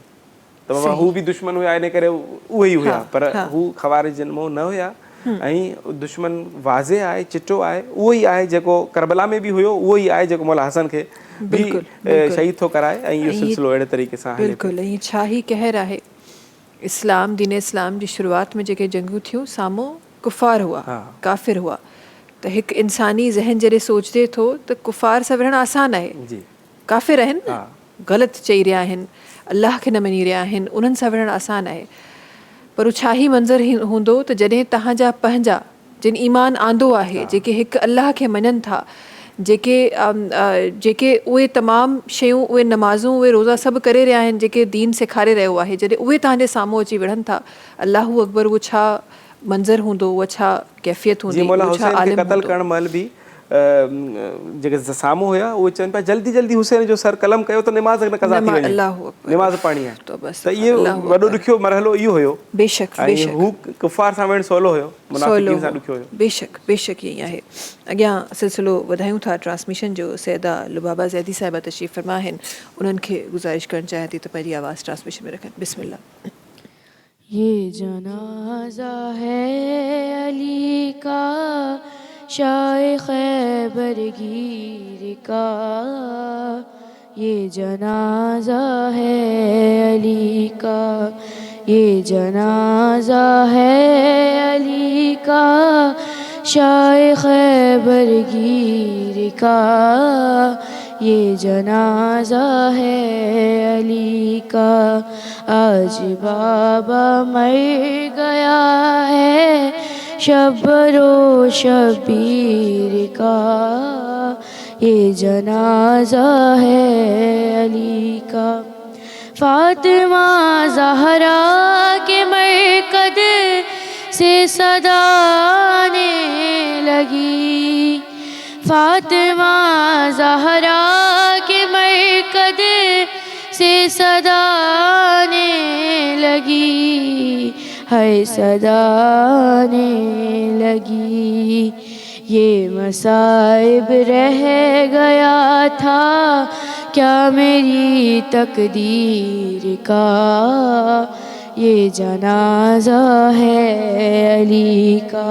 त बाबा हू बि दुश्मन हुया, इन करे उहे ई हुया, पर हू ख़वारिजिन मां न हुया। ऐं दुश्मन वाज़े आहे, चिटो आहे, उहो ई आहे जेको करबला में बि हुयो, उहो ई आहे जेको मौला हसन खे बि शहीद थो कराए। ऐं इहो सिलसिलो अहिड़े तरीक़े सां बिल्कुलु ऐं छा ई कहर आहे। इस्लाम दीन इस्लाम जी शुरूआत में जेके जंगूं थियूं साम्हूं कुफ़ार हुआ, काफ़िर हुआ, त हिकु इंसानी ज़हन जॾहिं सोचदे थो त कुफ़ार सां विढ़णु आसानु आहे, काफ़िर आहिनि न, ग़लति चई रहिया आहिनि, अलाह खे न मञी रहिया आहिनि, उन्हनि सां विढ़णु आसानु आहे। पर छा ई मंज़र हूंदो त जॾहिं तव्हांजा पंहिंजा जिन ईमान आंदो आहे, जेके हिकु अलाह खे मञनि था, जेके उहे तमामु शयूं, उहे नमाज़ूं, उहे रोज़ा सभु करे रहिया आहिनि जेके दीन सेखारे रहियो आहे, जॾहिं उहे तव्हांजे साम्हूं अची विढ़नि था, अलाहू अकबर, उहो छा मंज़र हूंदो, उहा छा कैफ़ियत हूंदी। मौला हुसैन खे क़तल करण महिल बि जेके साम्हूं हुया उहे चवनि पिया जल्दी जल्दी हुसैन जो सर कलम कयो त निमाज़ न कज़ा थी वञे, निमाज़ पढ़णी आहे। त इहो वॾो ॾुखियो मरहलो इहो हुयो। बेशक हू कुफ़ार सां विढ़णु सवलो हुयो, मुनाफ़िक़ीन सां ॾुखियो हुयो। बेशक ईअं ई आहे। अॻियां सिलसिलो वधायूं था ट्रांसमिशन जो। सैदा लुबाबा ज़ैदी साहिबा तशरीफ़ फरमा आहिनि, उन्हनि खे गुज़ारिश करणु चाहियां थी त पंहिंजी आवाज़ ट्रांसमिशन में रखनि। बिस्मिल्लाह। ये जनाजा है अली का, शाए खैबर गिर का, ये जनाजा है अली का, ये जनाजा है अली का, शाए खैबर गिर का, ये जनाजा है अली का। आज बाबा मर गया है शब्बरो शबीर का, ये जनाजा है अली का। फातिमा ज़हरा के मरकद से सदाने लगी, फातिमा ज़हरा के मरकद से सदाने लगी, है सदाने लगी। ये मसाइब रह गया था क्या मेरी तकदीर का, ये जनाजा है अली का,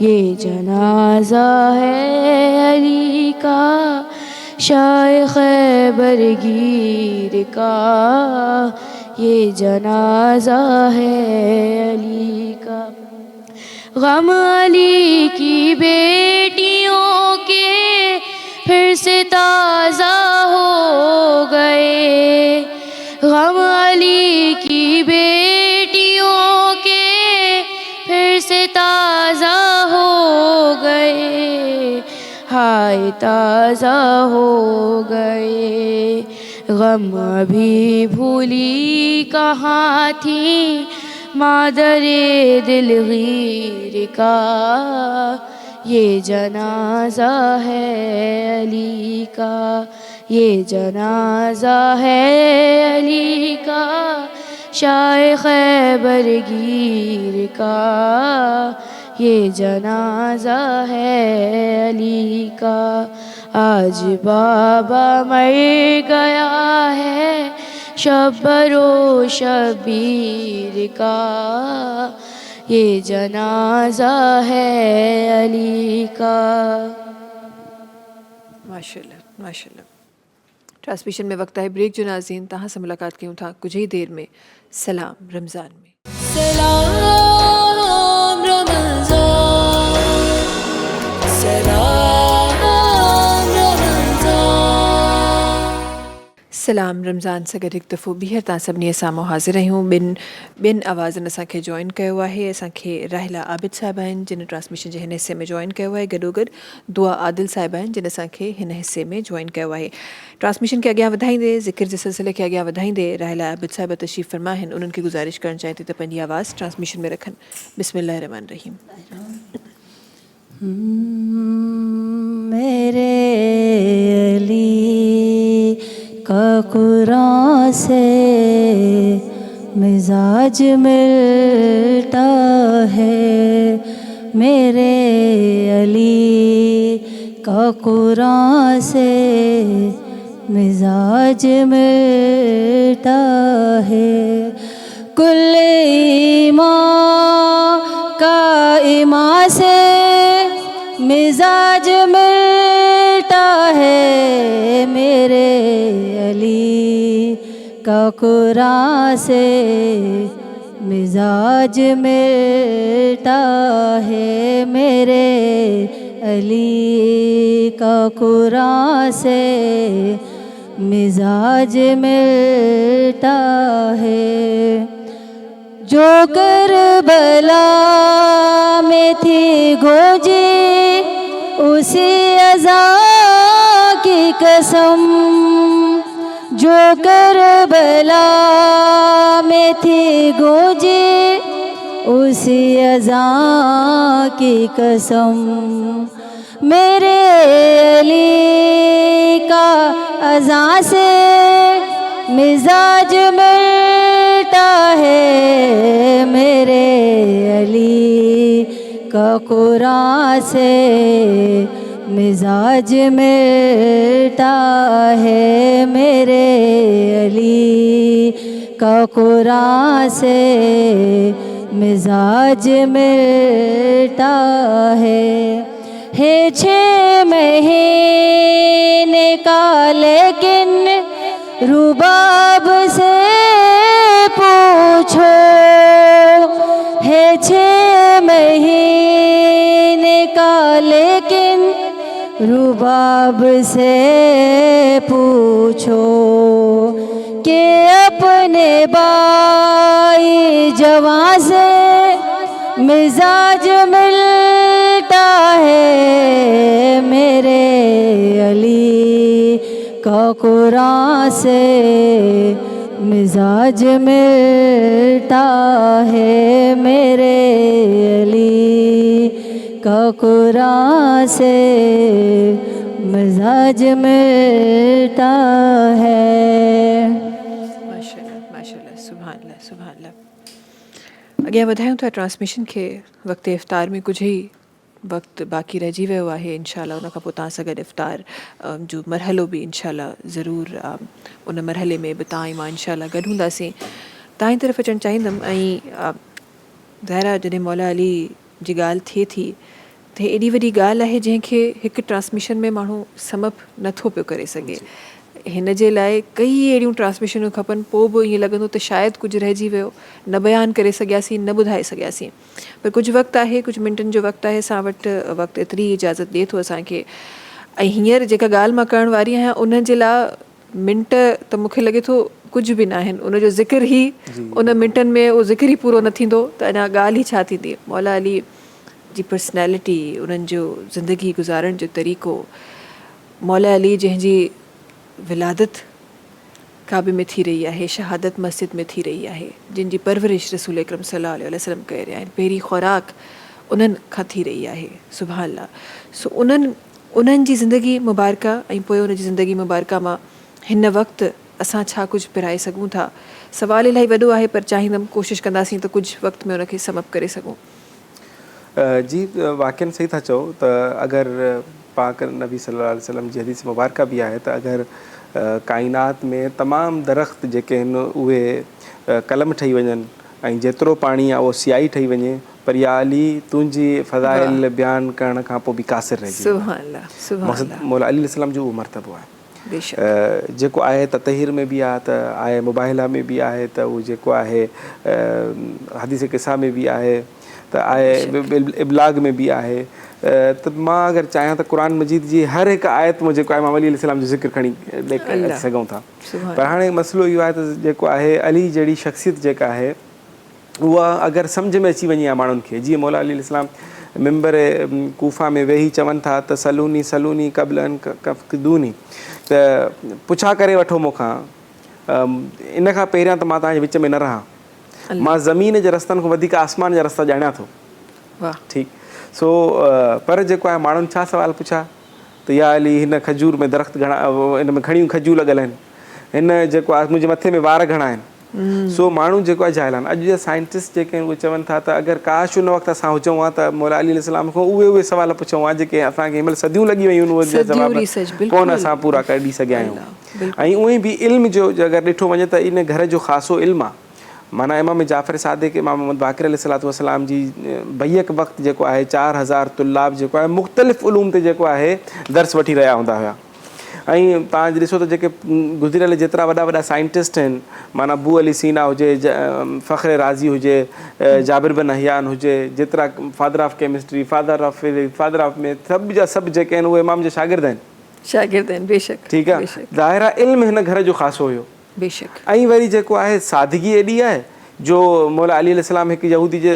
ये जनाजा है अली का, शाह खैबर गिर का ये जनाजा है अली का। गम अली की बेटियों के फिर से ताज़ा हो गए, गम अली की बेटियों के फिर से ताज़ा हो गए, हाय ताज़ा हो गए। गम अभी भूली कहाँ थी मादरे दिलगीर का, ये जनाजा है अली का, ये जनाजा है अली का, शाह खैबर गिर का, ये जनाजा है अली का। आज बाबा मर गया है शब्बरो शबीर का, ये जनाजा है अली का। माशाल्लाह माशाल्लाह। ट्रांसमिशन में वक्त है ब्रेक जो नाज़रीन तहाँ से मुलाकात क्यों था कुछ ही देर में सलाम रमज़ान में। सलाम रमज़ान, सलाम रमज़ान। सलाम रमज़ान से गॾु हिकु दफ़ो ॿीहर तव्हां सभिनी साम्हूं हाज़िर आहियूं। ॿिनि आवाज़नि असांखे जॉइन कयो आहे। असांखे राहिला आबिद साहिबा आहिनि जिन ट्रांसमिशन जे हिन हिसे में जॉइन कयो आहे, गॾोगॾु दुआ आदिल साहिबा आहिनि जिन असांखे हिन हिसे में जॉइन कयो आहे। ट्रांसमिशन खे अॻियां वधाईंदे, ज़िक्र जे सिलसिले खे अॻियां वधाईंदे राहिला आबिद साहिबा तशरीफ़ फरमा आहिनि। उन्हनि खे गुज़ारिश करणु चाहियां थी त पंहिंजी आवाज़ ट्रांसमिशन में रखनि। बिस्मिल्लाह रहमान रहीम। मेरे अली का कुरान से मिजाज मिलता है, मेरे अली का कुरान से मिजाज मिलता है। कुल ईमान का ईमान से मिजाज मिलता है, मेरे अली का कुरान से मिजाज मिलता है, मेरे अली का कुरान से मिजाज मिलता है। जो करबला में थी गोजी उसी अज़ा की कसम, जो करबला में थी गोजी उसी अज़ा की कसम, मेरे अली का अज़ा से मिजाज मिलता है, मेरे अली का कुरान से मिजाज मिलता है, मेरे अली का कुरान से मिजाज मिलता है 6 महीने का लेकिन रुबाब से पूछो, है 6 महीने का लेकिन रुबाब से पूछो, कि अपने बाई जवां से मिजाज मिलता है, मेरे अली का कुरान से मिजाज मिलता है, मेरे अली का कुरान से मिजाज मिलता है। माशाल्लाह माशाल्लाह, सुभान अल्लाह सुभान अल्लाह। अॻियां वधायूं था ट्रांसमिशन खे। वक़्तु इफ़्तार में कुझु ई वक़्तु बाक़ी रहिजी वियो आहे। इंशाल्लाह उन खां पोइ तव्हां सां गॾु इफ़्तार जो मरहलो बि इंशाल्लाह ज़रूरु उन मरहले में बि तव्हां ऐं मां इंशाल्लाह गॾु हूंदासीं। तव्हांजी तरफ़ अचणु चाहींदमि। ऐं ज़ाहिरा जॾहिं मौला अली जी ॻाल्हि थिए थी त एॾी वॾी ॻाल्हि आहे जंहिंखे हिकु ट्रांसमिशन में माण्हू समप नथो पियो करे सघे। हिन जे लाइ कई अहिड़ियूं ट्रांसमिशनूं खपनि, पोइ बि ईअं लॻंदो त शायदि कुझु रहिजी वियो, न बयानु करे सघियासीं, न ॿुधाए सघियासीं। पर कुझु वक़्तु आहे, कुझु मिंटनि जो वक़्तु आहे, असां वटि वक़्तु एतिरी इजाज़त ॾिए थो असांखे। ऐं हींअर जेका ॻाल्हि मां करण वारी आहियां उन जे लाइ मिंट त मूंखे लॻे थो कुझु बि न आहिनि। उनजो ज़िक्र ई उन मिंटनि में उहो ज़िक्र ई पूरो न थींदो त अञा ॻाल्हि ई छा थींदी। मौला अली जी पर्सनैलिटी, उन्हनि जो ज़िंदगी गुज़ारण जो तरीक़ो, मौला अली जंहिंजी विलादत काबे में थी रही आहे, शहादत मस्जिद में थी रही आहे, जिन जी परवरिश रसूल अकरम सल्लल्लाहु अलैहि वसल्लम करे रहिया आहिनि, पहिरीं ख़ुराक उन्हनि खां थी रही आहे, सुभान अल्लाह। सो उन्हनि जी ज़िंदगी मुबारका ऐं पोइ उन जी ज़िंदगी मुबारका मां हिन वक़्तु असां छा कुझु पिराए सघूं था। सवाल इलाही वॾो आहे, पर चाहींदमि कोशिशि कंदासीं त कुझु वक़्त में उनखे समप करे सघूं। जी वाक़ई सही था चओ त अगरि पाक नबी सल्लल्लाहु अलैहि वसल्लम जी हदीस मुबारका बि आहे त अगरि काइनात में तमामु दरख़्त जेके आहिनि उहे कलम ठही वञनि ऐं जेतिरो पाणी आहे उहो सियाही ठही वञे, पर या अली तुंहिंजी फ़ज़ाइल बयानु करण खां पोइ बि कासिर रहिजी मक़सदु मौला अली अलैहिस्सलाम जो उहो मर्तबो आहे। जेको आहे त तहीर में बि आहे, त आहे मुबाहिला में बि आहे, त उहो जेको आहे हदीस किसा में बि आहे, त आहे इब्लाग में बि आहे। त मां अगरि चाहियां त क़ुर मजीद जी हर हिकु आयत में जेको आहे इमाम अली अलैहिस्सलाम जो ज़िक्र खणी अची सघूं था। पर हाणे मसइलो इहो आहे त जेको आहे अली जहिड़ी शख़्सियत जेका आहे उहा अगरि सम्झ में अची वञे माण्हुनि खे, जीअं मौला अली अलैहिस्सलाम मिंबर कूफ़ा में वेही चवनि था त सलूनी सलूनी क़ब्ल कफ़्किदूनी, त पुछा करे वठो मूंखां, इन खां पहिरियां त मां तव्हांजे विच में न रहां, मां ज़मीन जे रस्तनि खां वधीक आसमान जा रस्ता ॼाणियां थो। ठीकु। सो पर जेको आहे माण्हुनि छा सुवाल पुछा त या अली हिन खजूर में दरख़्त घणा, हिन में घणियूं खजूर लॻल आहिनि, हिन जेको आहे मुंहिंजे मथे में वार घणा आहिनि। सो माण्हू जेको आहे जाहिल आहिनि। अॼु जा साइंटिस्ट जेके आहिनि उहे चवनि था त अगरि काश उन वक़्तु असां हुजूं हा त मौला अली अलैहिस्सलाम खां उहे सुवाल पुछूं हा जेके असांखे हिन महिल सदियूं लॻी वयूं आहिनि, उहे जवाब कोन असां पूरा करे सघिया आहियूं। ऐं उहे बि इल्म जो अगरि ॾिठो वञे त इन घर जो ख़ासो इल्मु आहे। माना इमाम जाफ़र सादिक़, इमाम मोहम्मद बाक़िर अलैहिस्सलातु वस्सलाम जी बैयक वक़्तु जेको आहे 4000 तुल्लाब जेको आहे मुख़्तलिफ़ उलूम ते जेको आहे दर्स वठी रहिया हूंदा हुआ। ऐं तव्हां ॾिसो त जेके गुज़िरियल जेतिरा वॾा वॾा साइंटिस्ट आहिनि, माना अबू अली सीना हुजे, फ़ख्र राज़ी हुजे, जाबिर बिन हयान हुजे, जेतिरा father of chemistry, father of physics, father of math, सभु जा सभु जेके आहिनि उहे इमाम जा शागिर्द आहिनि। बेशक। ठीकु आहे। ज़ाहिर आहे इल्मु हिन घर जो ख़ासो हुयो। बेशक। ऐं वरी जेको आहे सादगी एॾी आहे जो मौला अली अलैहिस्सलाम हिकु यहूदी जे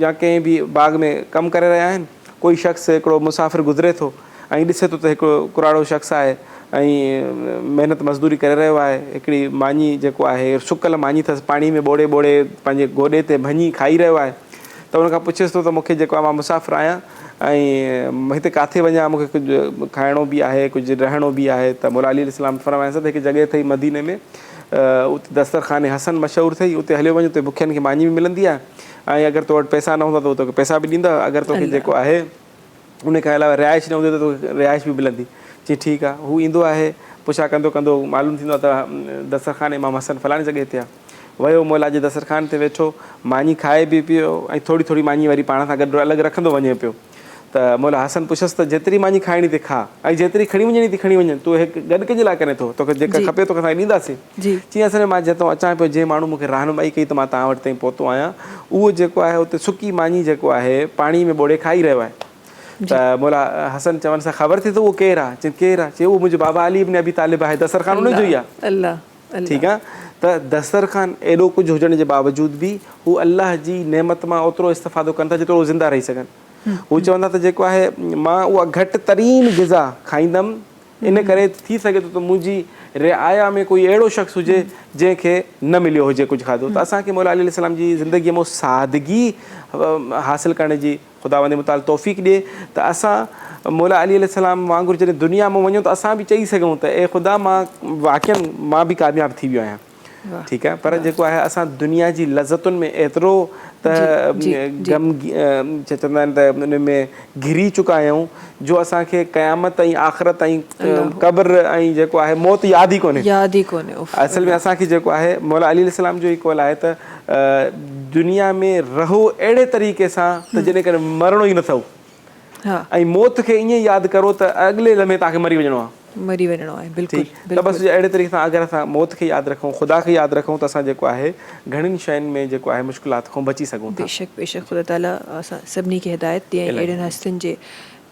या कंहिं बि बाग़ में कमु करे रहिया आहिनि, कोई शख़्स हिकिड़ो मुसाफ़िर गुज़रे थो ऐं ॾिसे थो त हिकिड़ो कुराड़ो शख़्स आहे ऐं महिनत मज़दूरी करे रहियो आहे। हिकिड़ी मानी जेको आहे सुकल मानी अथसि, पाणी में ॿोड़े ॿोड़े पंहिंजे गोॾे ते भञी खाई रहियो आहे। त हुन खां पुछेसि थो त मूंखे जेको आहे मां मुसाफ़िर आहियां ऐं हिते किथे वञा, मूंखे कुझु खाइणो बि आहे, कुझु रहणो बि आहे। त मौला अली अलैहिस्सलाम फरमाइनि त हिकु जॻह अथई मदीने में, उते दस्तरख़ाने हसन मशहूरु अथई, उते हलियो वञो, उते बुखियनि खे मानी बि मिलंदी आहे ऐं अगरि तो वटि पैसा न हूंदा त उहो तोखे पैसा बि ॾींदा, अगरि तोखे जेको आहे उन खां अलावा रिहाइश न हूंदी त तोखे रिहाइश बि मिलंदी। चई ठीकु आहे। हू ईंदो आहे, पुछा कंदो कंदो मालूम थींदो आहे त दस्तरख़ान इमाम हसन फलाणी जॻह ते आहे। वियो मौला जे दस्तरख़ान ते वेठो, मानी खाए बि पियो ऐं थोरी थोरी मानी वरी पाण सां गॾु अलॻि रखंदो वञे पियो। त मौला हसन पुछियसि त जेतिरी मानी खाइणी थी खा ऐं जेतिरी खणी वञणी थी खणी वञनि, तूं हिकु गॾु कंहिंजे लाइ करे थो, तोखे जेका खपे तोखे असां ॾींदासीं। चईं असां मां जितां अचां पियो, जंहिं माण्हू मूंखे रहनुमाई कई त मां तव्हां वटि ताईं पहुतो आहियां, उहो जेको आहे उते सुकी मानी जेको आहे पाणी में ॿोड़े खाई रहियो आहे। त मौला हसन चवण सां ख़बर थी त उहो केरु आहे? चई केरु आहे? चई उहो मुंहिंजो बाबा अली इब्न अबी तालिब आहे, दस्तरख़ान उनजो ई आहे। ठीकु आहे। त दस्तरख़ान एॾो कुझु हुजण जे बावजूदि बि हू अलाह जी नेमत मां ओतिरो इस्तेफ़ादो कनि था जेतिरो ज़िंदा रही सघनि। हू चवंदा त जेको आहे मां उहा घटि तरीन ग़िज़ा खाईंदमि, इन करे थी सघे थो त मुंहिंजी रिआया में कोई अहिड़ो शख़्स हुजे जंहिंखे न मिलियो हुजे कुझु खाधो। त असांखे मौला अली अलैहिस्सलाम जी ज़िंदगीअ में सादगी हासिलु करण जी ख़ुदावंद मुताल तौफ़ीक़ ॾिए त असां मौला अली अलैहिस्सलाम वांगुरु जॾहिं दुनिया में वञूं त असां बि चई सघूं त ए ख़ुदा मां वाक़ई मां बि कामयाबु थी वियो आहियां। ठीकु आहे, पर जेको आहे असां दुनिया जी लज़तुनि में एतिरो त गम चवंदा आहिनि त उन में घिरी चुका आहियूं जो असांखे क़यामत ऐं आख़िरत ऐं क़ब्र ऐं जेको आहे मौत यादि ई कोन्हे। असल में असांखे जेको आहे मौला अली अलैहिस्सलाम जो ई कौल आहे त दुनिया में रहो अहिड़े तरीक़े सां त जॾहिं करे मरणो ई न अथव, ऐं मौत खे ईअं यादि करो त अॻिले लम्हे तव्हांखे मरी वञिणो आहे। बिल्कुलु त बसि अहिड़े तरीक़े सां अगरि असां मौत खे यादि रखूं, ख़ुदा खे यादि रखूं, त असां जेको आहे घणिनि शयुनि में जेको आहे मुश्किलात खां बची सघूं था। बेशक ख़ुदा ताला असां सभिनी खे हिदायत ॾिए अहिड़नि हस्तनि जे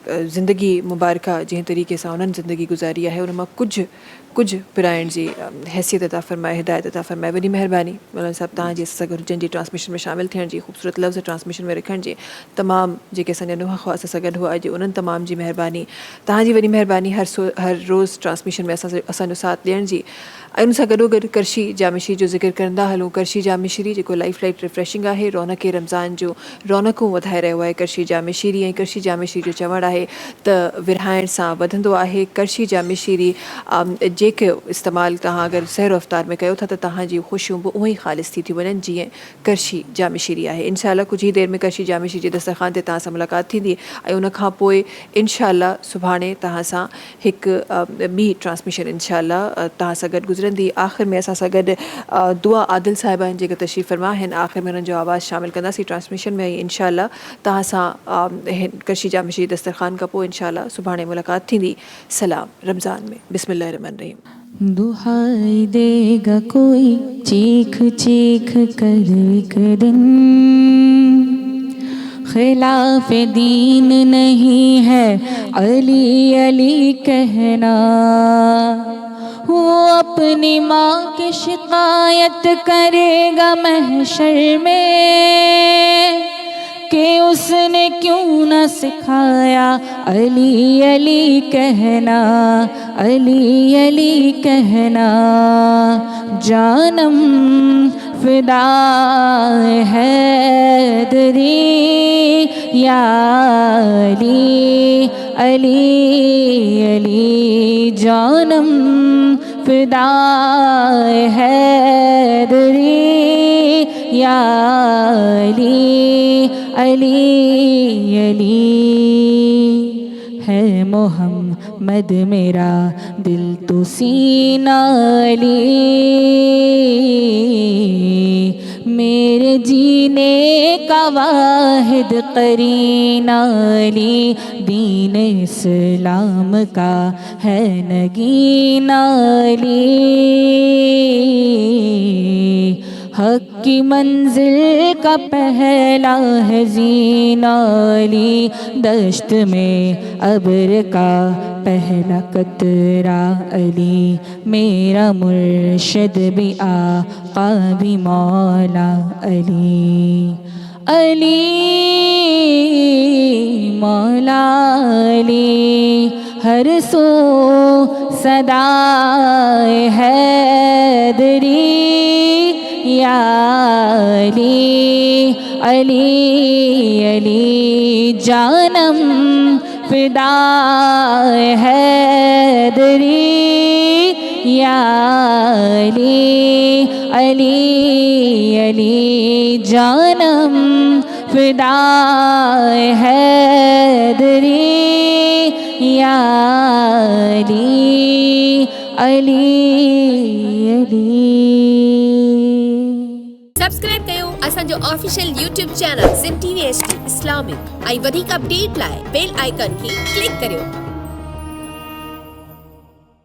ज़िंदगी मुबारक जंहिं तरीक़े सां उन्हनि ज़िंदगी गुज़ारी आहे उन मां कुझु पिराइण जी हैसियत अता फ़रमाए, हिदायत अता फ़रमाए। वॾी महिरबानी मौलाना साहिबु तव्हांजी असां सां गॾु जी ट्रांसमिशन में शामिलु थियण जी, ख़ूबसूरत लफ़्ज़ ट्रांसमिशन में रखण जी, तमामु जेके असांजा नुंहं ख़्वास असां सां गॾु हुआ अॼु उन्हनि तमामु जी महिरबानी, तव्हांजी वॾी महिरबानी हर रोज़ ट्रांसमिशन में असांजो साथ ॾियण जी। ऐं उन सां गॾोगॾु करशी जामिशी जो ज़िक्र कंदा हलूं। करशी जामिशीरी जेको लाइफ लाइट रिफ्रेशिंग आहे, रौनक रमज़ान जो रौनकूं वधाए रहियो आहे करशी जामिशीरी, ऐं करशी जामिशीरी जो चवणु आहे त विरहाइण सां वधंदो आहे। करशी जामिशीरी जेके इस्तेमालु तव्हां अगरि सहर अफ़्तार में कयो था त तव्हांजी ख़ुशियूं बि उअं ई ख़ालिस थी वञनि जीअं करशी जामिशीरी आहे। इनशाला कुझु ई देरि में करशी जामिशीरी जे दस्तरख़ान ते तव्हां सां मुलाक़ात थींदी, ऐं उनखां पोइ इनशाला सुभाणे तव्हां सां हिकु ॿी ट्रांसमिशन इनशाला तव्हां सां गॾु गुज़रंदी। आख़िर में असां सां गॾु दुआ आदिल साहिबा आहिनि जेके तशरीफ़ फरमा आहिनि, आख़िर में उन्हनि जो आवाज़ु शामिलु कंदासीं ट्रांसमिशन में। इनशाला तव्हां सां करशी जामिशीरी दस्तरख़ान खां पोइ इनशाला सुभाणे मुलाक़ात थींदी। सलाम रमज़ान में। बिस्मिल्लाहिर रहमानिर रहीम। दुहाई देगा कोई चीख चीख कर एक दिन, खिलाफ दीन नहीं है अली अली कहना। वो अपनी माँ की शिकायत करेगा महशर में कि उसने क्यों न सिखाया अली अली कहना, अली अली कहना। जानम फिदा हैदरी या अली अली अली, जानम फिदा हैदरी या अली अली अली। है मोहम्मद मेरा दिल तो सीना अली, मेरे जीने का वाहिद करीना अली। दीन इस्लाम का है नगीना अली, हक की मंजिल का पहला है जीना अली। दश्त में अब्र का पहला कतरा अली, मेरा मुर्शिद भी आका भी मौला अली। अली मौला अली हर सो सदाए हैदरी या अली अली अली। जानम फिदा हैदरी या अली अली अली। जानम फिदा हैदरी या अली अली अली। सब्सक्राइब कयो असांजो official YouTube channel SIM TV HD Islamic, ऐं वधीक अपडेट लाइ बेल आइकन खे क्लिक करियो।